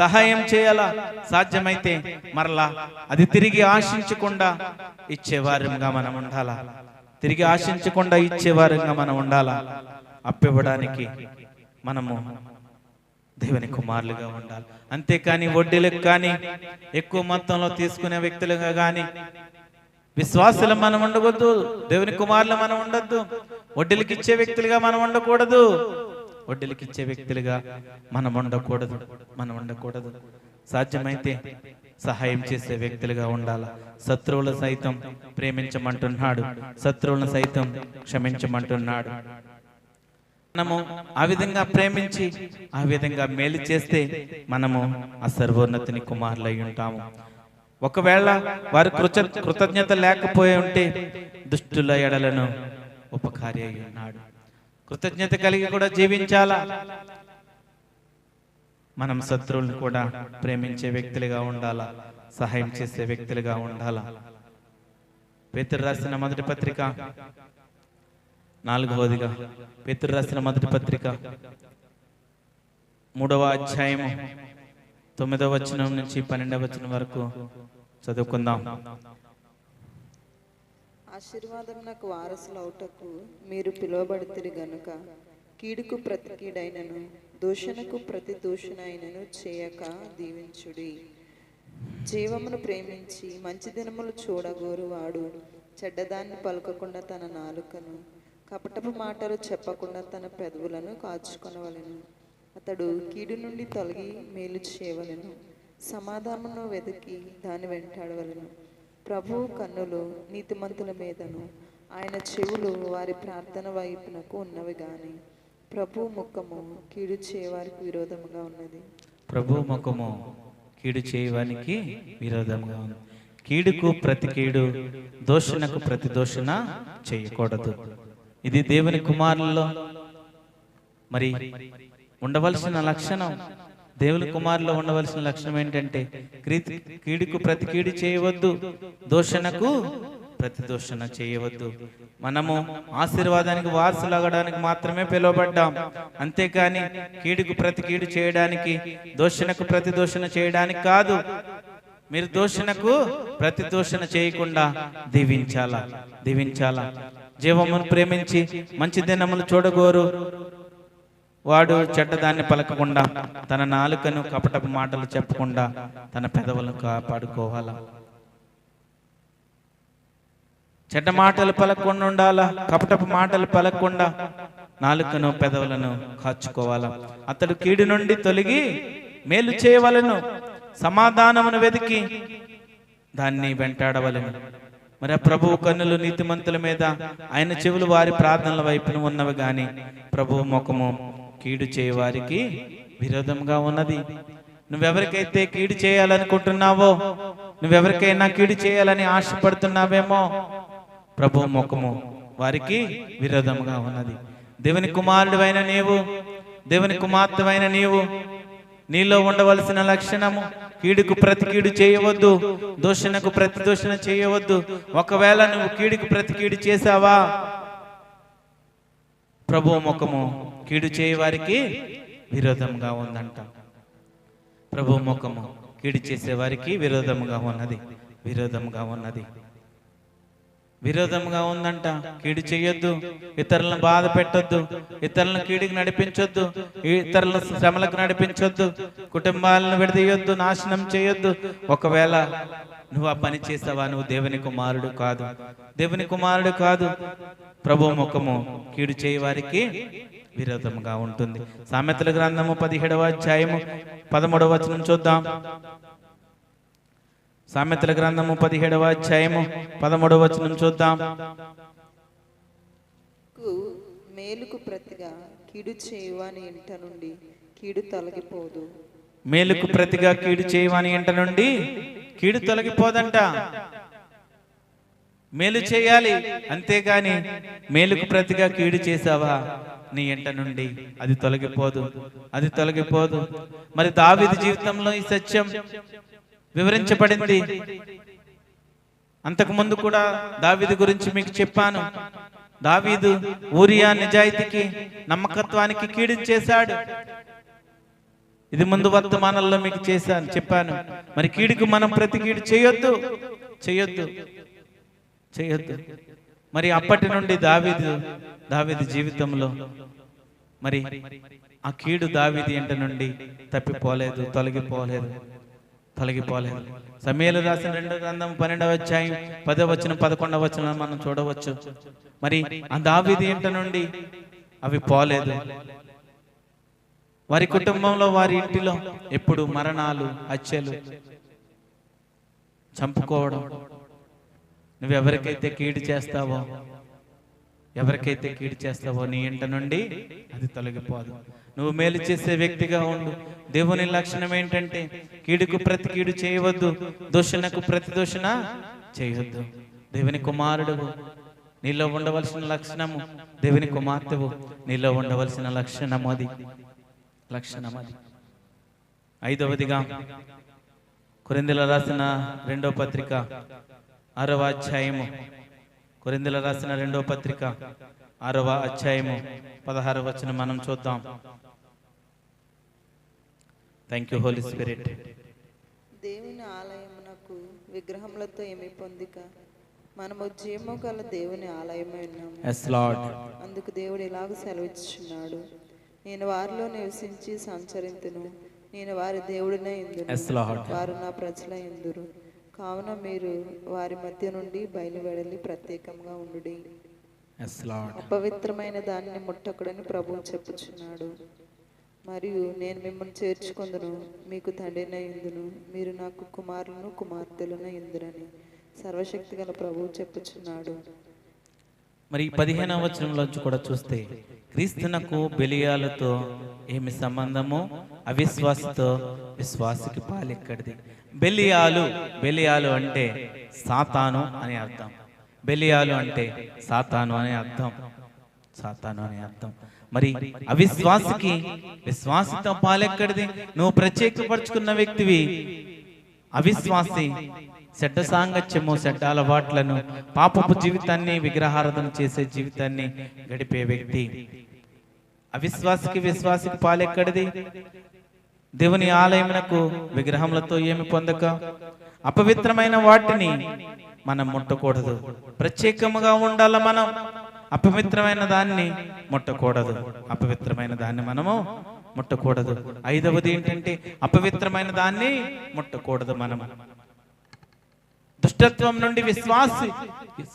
సహాయం చేయాలా. సాధ్యమైతే మరలా అది తిరిగి ఆశించకుండా ఇచ్చేవారంగా మనం ఉండాలా. అప్పివ్వడానికి మనము దేవుని కుమారులుగా ఉండాలి. అంతేకాని వడ్డీలకు కానీ, ఎక్కువ మొత్తంలో తీసుకునే వ్యక్తులుగా కానీ విశ్వాసులు మనం ఉండకూడదు. దేవుని కుమారులు మనం ఉండొద్దు. వడ్డీలకు ఇచ్చే వ్యక్తులుగా మనం ఉండకూడదు. మనం ఉండకూడదు. సాధ్యమైతే సహాయం చేసే వ్యక్తులుగా ఉండాలి. శత్రువులు సైతం ప్రేమించమంటున్నాడు. శత్రువులను సైతం క్షమించమంటున్నాడు. మనము ఆ విధంగా ప్రేమించి ఆ విధంగా మేలు చేస్తే మనము ఆ సర్వోన్నతిని కుమారులై ఉంటాము. ఒకవేళ వారి కృతజ్ఞత లేకపోయి ఉంటే దుష్టుల ఎడలను ఉపకారి అయి ఉన్నాడు. కృతజ్ఞత కలిగి కూడా జీవించాలా. మనం శత్రువులను కూడా ప్రేమించే వ్యక్తులుగా ఉండాలా, సహాయం చేసే వ్యక్తులుగా ఉండాలా. పేతురు రాసిన మొదటి పత్రిక 4వదిగా, పేతురు రాసిన మొదటి పత్రిక 3వ అధ్యాయము 9వ వచనం నుంచి 12వ వచనం వరకు చదువుకుందాం. ఆశీర్వాదమునకు వారసులవుటకు మీరు పిలువబడితిరి గనుక కీడుకు ప్రతి కీడైనను దూషణకు ప్రతి దూషణ అయినను చేయక దీవించుడి. జీవమును ప్రేమించి మంచి దినములు చూడగోరువాడు చెడ్డదాన్ని పలకకుండా తన నాలుకను, కపటపు మాటలు చెప్పకుండా తన పెదవులను కాచుకొనవలెను. అతడు కీడు నుండి తొలగి మేలు చేయవలెను, సమాధానమును వెతికి దాన్ని వెంటాడవలెను. ప్రభువు కన్నులు నీతిమంతుల మీదను ఆయన చెవులు వారి ప్రార్థన వైపునకు ఉన్నవి గాని ప్రభు ముఖము కీడు చేయవారికి విరోధముగా ఉన్నది. ప్రభు ముఖము కీడు చేయవానికి విరోధంగా ఉంది. కీడుకు ప్రతి కీడు, దోషణకు ప్రతి దోషణ చేయకూడదు. ఇది దేవుని కుమారులలో మరి ఉండవలసిన లక్షణం. దేవుని కుమారులో ఉండవలసిన లక్షణం ఏంటంటే కీడుకు ప్రతి కీడు చేయవద్దు, దోషణకు ప్రతి దోషణ చేయవద్దు. మనము ఆశీర్వాదానికి వారసులగడానికి మాత్రమే పిలువబడ్డాం, అంతేకాని కీడుకు ప్రతి కీడు చేయడానికి, దోషణకు ప్రతి దోషణ చేయడానికి కాదు. మీరు దోషణకు ప్రతి దోషణ చేయకుండా దీవించాలా. జీవమును ప్రేమించి మంచి దినములు చూడగోరు వాడు చెడ్డదాన్ని పలకకుండా, తన నాలుకను కపటపు మాటలు చెప్పకుండా తన పెదవులను కాపాడుకోవాలా. చెడ్డ మాటలు పలకకుండా ఉండాలా, కపటపు మాటలు పలకకుండా నాలుకను పెదవులను కాచుకోవాలా. అతడు కీడు నుండి తొలగి మేలు చేయవలెను, సమాధానమును వెతికి దాన్ని వెంటాడవలెను. మరి ఆ ప్రభువు కన్నులు నీతిమంతుల మీద, ఆయన చెవులు వారి ప్రార్థనల వైపున ఉన్నవి గాని ప్రభువు ముఖము కీడు చేయవారికి విరోధంగా ఉన్నది. నువ్వెవరికైతే కీడు చేయాలనుకుంటున్నావో, నువ్వెవరికైనా కీడు చేయాలని ఆశపడుతున్నావేమో, ప్రభు ముఖము వారికి విరోధంగా ఉన్నది. దేవుని కుమారుడివైన నీవు, దేవుని కుమార్తెవైన నీవు, నీలో ఉండవలసిన లక్షణము కీడుకు ప్రతి కీడు చేయవద్దు, దూషణకు ప్రతి దూషణ చేయవద్దు. ఒకవేళ నువ్వు కీడుకు ప్రతి కీడు చేసావా, ప్రభు ముఖము కీడు చేయవారికి విరోధంగా ఉందంట. ప్రభు ముఖము కీడు చేసే వారికి విరోధంగా ఉందంట. కీడు చేయొద్దు, ఇతరులను బాధ పెట్టొద్దు, ఇతరులను కీడికి నడిపించొద్దు, ఇతరుల శ్రమలకు నడిపించొద్దు, కుటుంబాలను విడదీయొద్దు, నాశనం చేయొద్దు. ఒకవేళ నువ్వు ఆ పని చేసావా, నువ్వు దేవుని కుమారుడు కాదు. ప్రభు ముఖము కీడు చేయవారికి విరోధంగా ఉంటుంది. సామెతల గ్రంథము 17వ అధ్యాయము 13వ వచనం చూద్దాం. సామెతల గ్రంథము 17వ అధ్యాయము 13వ వచనం చూద్దాం. మేలుకు ప్రతిగా కీడు చేయువాని ఇంట నుండి కీడు తొలగిపోదు. మేలుకు ప్రతిగా కీడు చేయవాని ఇంట నుండి కీడు తొలగిపోదంట. మేలు చేయాలి, అంతేగాని మేలుకు ప్రతిగా కీడు చేసావా, నీ ఇంట నుండి అది తొలగిపోదు. మరి దావీదు జీవితంలో ఈ సత్యం వివరించబడింది. అంతకు ముందు కూడా దావీదు గురించి మీకు చెప్పాను. దావీదు ఊరియా నిజాయితీకి, నమ్మకత్వానికి కీడు చేశాడు. ఇది ముందు వర్తమానంలో మీకు చెప్పాను. మరి కీడుకు మనం ప్రతి కీడు చేయొద్దు. మరి అప్పటి నుండి దావీదు జీవితంలో మరి ఆ కీడు దావీదు ఇంట నుండి తప్పిపోలేదు, తొలగిపోలేదు. సమూయేలు రాసిన 2వ గ్రంథం 12వ అధ్యాయం 10వ వచనం 11వ వచనం మనం చూడవచ్చు. మరి ఆ దావీదు ఇంట నుండి అవి పోలేదు. వారి కుటుంబంలో, వారి ఇంటిలో ఎప్పుడు మరణాలు, హత్యలు, చంపుకోవడం. నువ్వెవరికైతే కీడు చేస్తావో ఎవరికైతే కీడు చేస్తావో నీ ఇంట నుండి అది తొలగిపోదు. నువ్వు మేలు చేసే వ్యక్తిగా ఉండు. దేవుని లక్షణం ఏంటంటే కీడుకు ప్రతి కీడు చేయవద్దు, దూషణకు ప్రతి దూషణ చేయవద్దు. దేవుని కుమారుడు నీలో ఉండవలసిన లక్షణము, దేవుని కుమార్తెవు నీలో ఉండవలసిన లక్షణం అది. ఐదవదిగా కొరింథీయులకు రాసిన 2వ పత్రిక 6వ అధ్యాయము, కొరింథీయులకు రాసిన 2వ పత్రిక 6వ అధ్యాయము 16వ వచనం మనం చూద్దాం. Thank you Holi spirit. దేవుని ఆలయమునకు విగ్రహములతో ఏమి పొందిక, మనము జీవము గల దేవుని ఆలయమై ఉన్నాము. Yes, Lord. అందుకు దేవుడు ఇలాగ సెలవిచ్చుచున్నాడు, నేను వారిలో నివసించి సంచరింతును, నేను వారి దేవుడినే ఇందును, Yes, Lord. వారు నా ప్రజల ఇందురు. కావున మీరు వారి మధ్య నుండి బయలువెడలి ప్రత్యేకంగా ఉండుడి. Yes, Lord. అపవిత్రమైన దానిని ముట్టకుడని ప్రభువు చెప్పుచున్నాడు. మరియు నేను మిమ్మల్ని చేర్చుకొందును, మీకు తండ్రినై ఇందును, మీరు నాకు కుమారులను కుమార్తెలను ఇందురని సర్వశక్తి గల ప్రభువు చెప్పుచున్నాడు. మరి 15వ వచనంలోంచి కూడా చూస్తే క్రీస్తునకు బెలియాలతో ఏమి సంబంధము, అవిశ్వాసతో విశ్వాసికి పాలెక్కడిది. బెలియాలు అంటే సాతాను అని అర్థం. బెలియాలు అంటే సాతాను అనే అర్థం. మరి అవిశ్వాసికి విశ్వాసతో పాలెక్కడిది. నువ్వు ప్రత్యేకపరుచుకున్న వ్యక్తివి. అవిశ్వాసి చెడ్డ సాంగత్యము, చెడ్డ అలవాట్లను, పాపపు జీవితాన్ని, విగ్రహారాధన చేసే జీవితాన్ని గడిపే వ్యక్తి. విశ్వాసికి పాలెక్కడిది. దేవుని ఆలయమునకు విగ్రహములతో ఏమి పొందక, అపవిత్రమైన వాటిని మనం ముట్టకూడదు. ప్రత్యేకముగా ఉండాల మనం. అపవిత్రమైన దాన్ని ముట్టకూడదు. మనము ముట్టకూడదు. 5వది ఏంటంటే అపవిత్రమైన దాన్ని ముట్టకూడదు. మనం దుష్టత్వం నుండి విశ్వాసి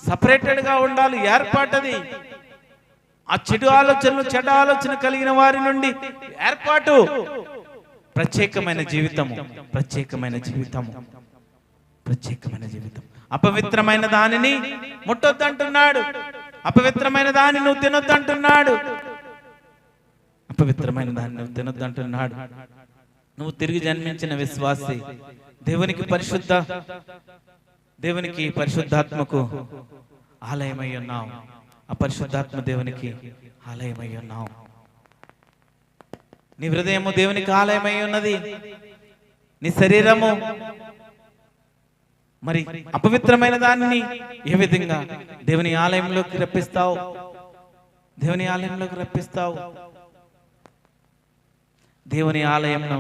సపరేటెడ్ గా ఉండాలి. ఏర్పాటది. ఆ చెడు ఆలోచన కలిగిన వారి నుండి ఏర్పాటు. ప్రత్యేకమైన జీవితం. అపవిత్రమైన దానిని ముట్టొద్దంటున్నాడు. అపవిత్రమైన దాన్ని నువ్వు తినొద్దంటున్నాడు. నువ్వు తిరిగి జన్మించిన విశ్వాసి. దేవునికి పరిశుద్ధాత్మకు ఆలయమై ఉన్నావు. ఆ పరిశుద్ధాత్మ దేవునికి ఆలయమై ఉన్నావు. నీ హృదయము దేవునికి ఆలయమై ఉన్నది. నీ శరీరము. మరి అపవిత్రమైన దానిని ఏ విధంగా దేవుని ఆలయంలోకి రప్పిస్తావు? దేవుని ఆలయంలో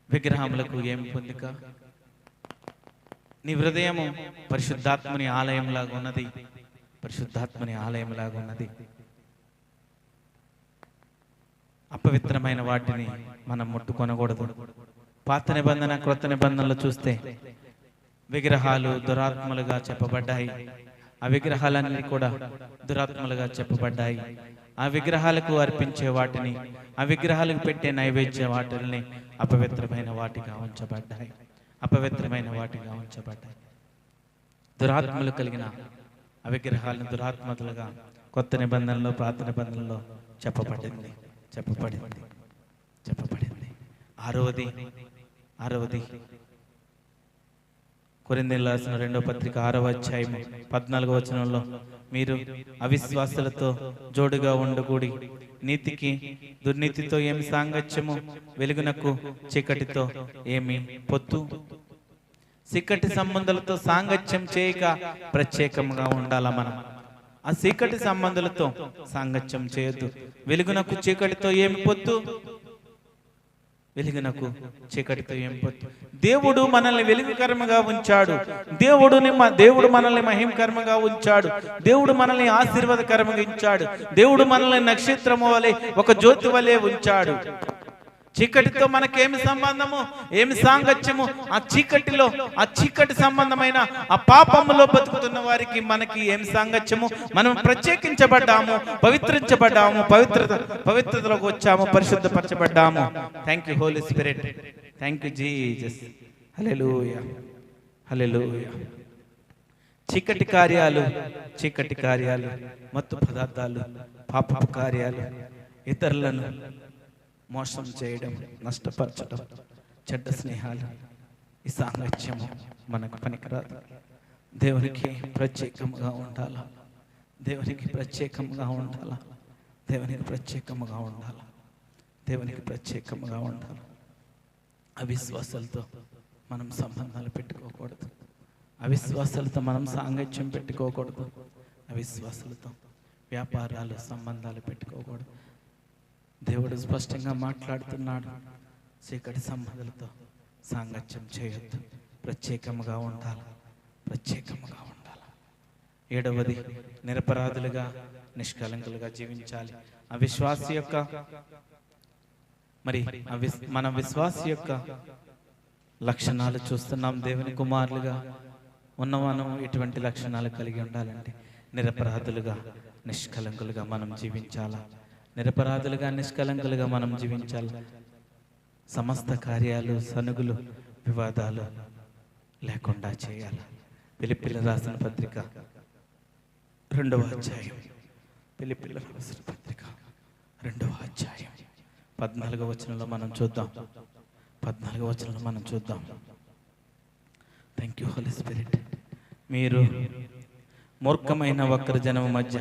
విగ్రహములకు ఏమి పొందిక? నీ హృదయము పరిశుద్ధాత్మని ఆలయంలాగా ఉన్నది. అపవిత్రమైన వాటిని మనం ముట్టుకొనకూడదు. పాత నిబంధన, క్రొత్త నిబంధనలు చూస్తే విగ్రహాలు దురాత్మలుగా చెప్పబడ్డాయి. ఆ విగ్రహాలన్నీ కూడా దురాత్మలుగా చెప్పబడ్డాయి. ఆ విగ్రహాలకు అర్పించే వాటిని, ఆ విగ్రహాలకు పెట్టే నైవేద్య వాటిని అపవిత్రమైన వాటిగా ఉంచబడ్డాయి. దురాత్మలు కలిగిన ఆ విగ్రహాలను దురాత్మలుగా కొత్త నిబంధనలో, పాత నిబంధనలో చెప్పబడింది. ఆరవది కొరింథీయులకు రాసిన 2వ పత్రిక 6వ అధ్యాయము 14వ వచనంలో, మీరు అవిశ్వాసులతో జోడుగా ఉండకూడి, నీతికి దుర్నీతితో ఏమి సాంగత్యము, వెలుగునకు చీకటితో ఏమి పొత్తు. చీకటి సంబంధాలతో సాంగత్యం చేయక ప్రత్యేకంగా ఉండాల మనం. ఆ చీకటి సంబంధాలతో సాంగత్యం చేయొద్దు. వెలుగునకు చీకటితో ఏమి పొత్తు? దేవుడు మనల్ని వెలుగుకరముగా ఉంచాడు. దేవుడు మనల్ని మహిమకరముగా ఉంచాడు. దేవుడు మనల్ని ఆశీర్వాదకరముగా ఉంచాడు. దేవుడు మనల్ని నక్షత్రము వలె, ఒక జ్యోతి వలె ఉంచాడు. చీకటితో మనకేమి సంబంధము, ఏమి సాంగత్యము? ఆ చీకటి సంబంధమైన ఆ పాపములో బతుకుతున్న వారికి మనకి ఏమి సాంగత్యము? మనం ప్రత్యేకించబడ్డాము, పవిత్రించబడ్డాము, పవిత్రతలోకి వచ్చాము, పరిశుద్ధపరచబడ్డాము. Thank you Holi spirit. Thank you Jesus. Hallelujah. చీకటి కార్యాలు, చీకటి కార్యాలు, మత్తు పదార్థాలు, పాపపు కార్యాలు, ఇతరులను మోసం చేయడం, నష్టపరచడం, చెడ్డ స్నేహాలు, ఈ సాంగత్యము మనకు పనికిరాదు. దేవునికి ప్రత్యేకంగా ఉండాలా, దేవునికి ప్రత్యేకంగా ఉండాలా, దేవునికి ప్రత్యేకంగా ఉండాలా, దేవునికి ప్రత్యేకంగా ఉండాలి. అవిశ్వాసాలతో మనం సంబంధాలు పెట్టుకోకూడదు, అవిశ్వాసాలతో మనం సాంగత్యం పెట్టుకోకూడదు, అవిశ్వాసాలతో వ్యాపారాలు సంబంధాలు పెట్టుకోకూడదు. దేవుడు స్పష్టంగా మాట్లాడుతున్నాడు, చీకటి సంబంధాలతో సాంగత్యం చేయొద్దు, ప్రత్యేకంగా ఉండాలి, ప్రత్యేకంగా ఉండాలి. 7వది, నిరపరాధులుగా నిష్కలంకులుగా జీవించాలి. అవిశ్వాసి యొక్క మన విశ్వాసి యొక్క లక్షణాలు చూస్తున్నాం. దేవుని కుమారులుగా ఉన్న మనం ఎటువంటి లక్షణాలు కలిగి ఉండాలంటే నిరపరాధులుగా నిష్కలంకులుగా మనం జీవించాలా, నిరపరాధులుగా నిష్కలంకులుగా మనం జీవించాలి. సమస్త కార్యాలు, సనుగులు, వివాదాలు లేకుండా చేయాలి. ఫిలిప్పీయులకు రాసిన పత్రిక 2వ అధ్యాయం, ఫిలిప్పీయులకు రాసిన పత్రిక 2వ అధ్యాయం 14వ వచనంలో మనం చూద్దాం. 14వ వచనంలో మనం చూద్దాం. Thank you Holi spirit. మీరు మూర్ఖమైన వక్ర జనము మధ్య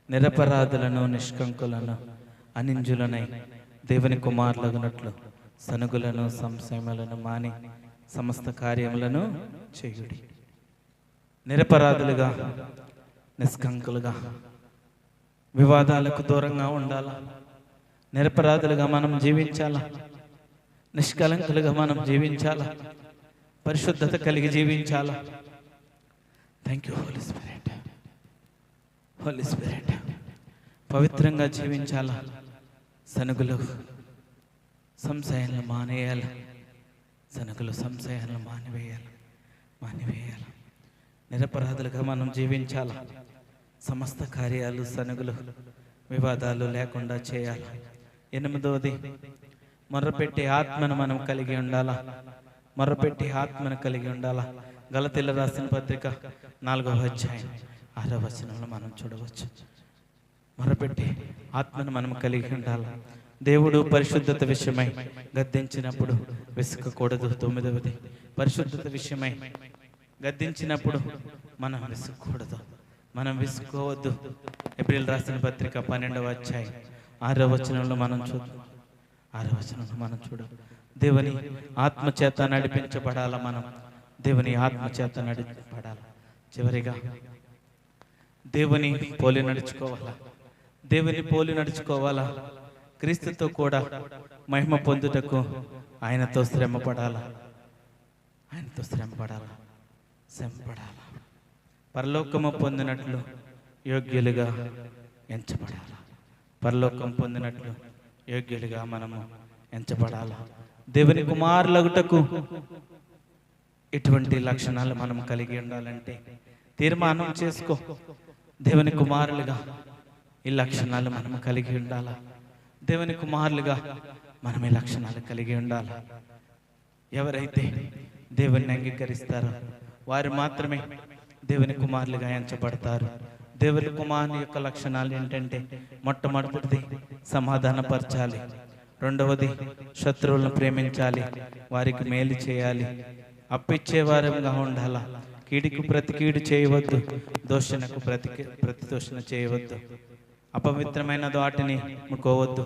నిరపరాధులను, నిష్కంకులను, అనింజులనై దేవుని కుమారులగునట్లు సనుగులను, సంశయములను మాని సమస్త కార్యములను చేయుడి. నిరపరాధులుగా, నిష్కంకులుగా, వివాదాలకు దూరంగా ఉండాలా, నిరపరాధులుగా మనం జీవించాలా, నిష్కలంకులుగా మనం జీవించాలా, పరిశుద్ధత కలిగి జీవించాలా. Thank you Holi spirit. Holi spirit. పవిత్రంగా జీవించాలా, సనుగులు, సంశయాలను మానేయాలి, సనుగులు, సంశయాలను మానివేయాలి. నిరపరాధులుగా మనం జీవించాలా, సమస్త కార్యాలు, సనుగులు, వివాదాలు లేకుండా చేయాలి. 8వది, మొర్రపెట్టే ఆత్మను మనం కలిగి ఉండాలా, మొర్రపెట్టే ఆత్మను కలిగి ఉండాలా. గలతీయులకు రాసిన పత్రిక 4వ అధ్యాయం 6వ వచనంలో మనం చూడవచ్చు. మొర్రపెట్టే ఆత్మను మనం కలిగి ఉండాలా. దేవుడు పరిశుద్ధత విషయమై గద్దించినప్పుడు విసుకకూడదు. 9వది, పరిశుద్ధత విషయమై గద్దించినప్పుడు మనం విసుకూడదు, మనం విసుకోవద్దు. ఏప్రిల్ రాసిన పత్రిక 12వ అధ్యాయం 6వ వచనంలో మనం చూద్దాం. 6వ వచనంలో మనం చూడాలి. దేవుని ఆత్మచేత నడిపించబడాల, మనం దేవుని ఆత్మచేత నడిపించబడాలి. చివరిగా దేవుని పోలి నడుచుకోవాలా, దేవుని పోలి నడుచుకోవాలా. క్రీస్తుతో కూడా మహిమ పొందుటకు ఆయనతో శ్రమపడాలా, ఆయనతో శ్రమపడాలా. పరలోకము పొందినట్లు యోగ్యులుగా ఎంచబడాల, పరలోకం పొందినట్లు యోగ్యులుగా మనము ఎంచబడాల. దేవుని కుమారులగుటకు ఇటువంటి లక్షణాలు మనం కలిగి ఉండాలంటే తీర్మానం చేసుకో. దేవుని కుమారులుగా ఈ లక్షణాలు మనం కలిగి ఉండాలా, దేవుని కుమారులుగా మనం ఈ లక్షణాలు కలిగి ఉండాలి. ఎవరైతే దేవుని అంగీకరిస్తారో వారు మాత్రమే దేవుని కుమారులుగా ఎంచబడతారు. దేవుని కుమారుని యొక్క లక్షణాలు ఏంటంటే, మొట్టమొదటిది సమాధానపరచాలి, 2వది శత్రువులను ప్రేమించాలి, వారికి మేలు చేయాలి, అప్పిచ్చేవారంగా ఉండాలా, కీడికి ప్రతి కీడు చేయవద్దు, దోషణకు ప్రతి దోషణ చేయవద్దు, అపవిత్రమైన వాటిని ముట్టుకోవద్దు,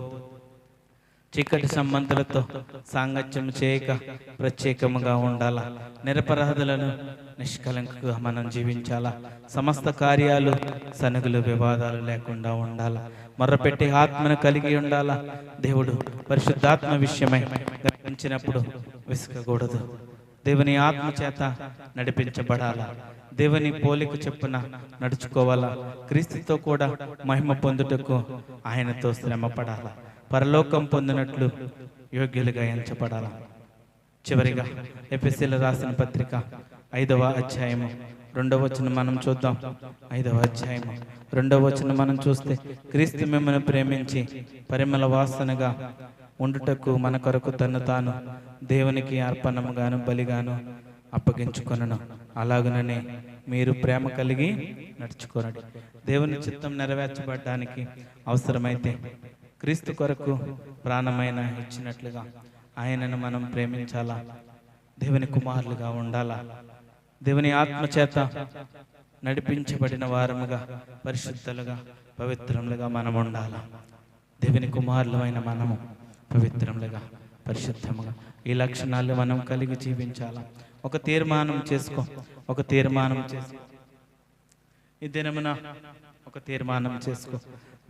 చీకటి సంబంధులతో సాంగత్యం చేయక ప్రత్యేకముగా ఉండాలా, నిరపరాధులను నిష్కలంకగా మనం జీవించాలా, సమస్త కార్యాలు, సనుగులు, వివాదాలు లేకుండా ఉండాలా, మొర్రపెట్టే ఆత్మను కలిగి ఉండాలా. దేవుడు పరిశుద్ధాత్మ విషయమై గమనించినప్పుడు విసుకకూడదు, దేవుని ఆత్మ చేత నడిపించబడాలా, దేవుని పోలిక చెప్పున నడుచుకోవాలా, క్రీస్తుతో కూడా మహిమ పొందుటకు ఆయనతో శ్రమ పడాలా, పరలోకం పొందినట్లు యోగ్యులుగా ఎంచబడాల. చివరిగా ఎఫెసీయులకు రాసిన పత్రిక 5వ అధ్యాయము 2వ వచనం మనం చూద్దాం. 5వ అధ్యాయము 2వ వచనం మనం చూస్తే, క్రీస్తు మిమ్మల్ని ప్రేమించి పరిమళ వాసనగా ఉండుటకు మన కొరకు తను తాను దేవునికి అర్పణముగాను బలిగాను అప్పగించుకొనను, అలాగుననే మీరు ప్రేమ కలిగి నడుచుకోనండి. దేవుని చిత్తం నెరవేర్చబడడానికి అవసరమైతే క్రీస్తు కొరకు ప్రాణమైన ఇచ్చినట్లుగా ఆయనను మనం ప్రేమించాలా, దేవుని కుమారులుగా ఉండాలా, దేవుని ఆత్మ చేత నడిపించబడిన వారముగా పరిశుద్ధులుగా పవిత్రములుగా మనం ఉండాలా. దేవుని కుమారులమైన మనము పవిత్రములుగా పరిశుద్ధముగా ఈ లక్షణాలు మనం కలిగి జీవించాలా. ఒక తీర్మానం చేసుకో, ఒక తీర్మానం చేసుకో. ఈ దినమున ఒక తీర్మానం చేసుకో.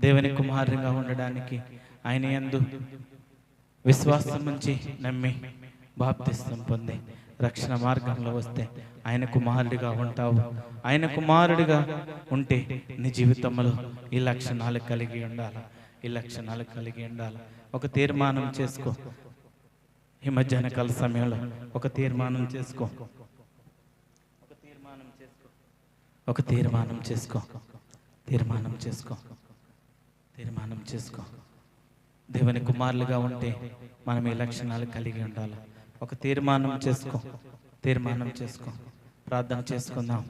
దేవుని కుమారునిగా ఉండడానికి ఆయన యందు విశ్వాసం ఉంచి నమ్మి బాప్తిస్తం పొంది రక్షణ మార్గంలో వస్తే ఆయన కుమారుడిగా ఉంటావు. ఆయన కుమారుడిగా ఉంటే నీ జీవితంలో ఈ లక్షణాలు కలిగి ఉండాలి, ఈ లక్షణాలు కలిగి ఉండాలి. ఒక తీర్మానం చేసుకో. ఈ మధ్యాహ్న కాల సమయంలో ఒక తీర్మానం చేసుకో, ఒక తీర్మానం చేసుకో, ఒక తీర్మానం చేసుకో, తీర్మానం చేసుకో, తీర్మానం చేసుకో. దేవుని కుమారులుగా ఉంటే మనం ఈ లక్షణాలు కలిగి ఉండాలి. ఒక తీర్మానం చేసుకో, తీర్మానం చేసుకో. ప్రార్థన చేసుకుందాం.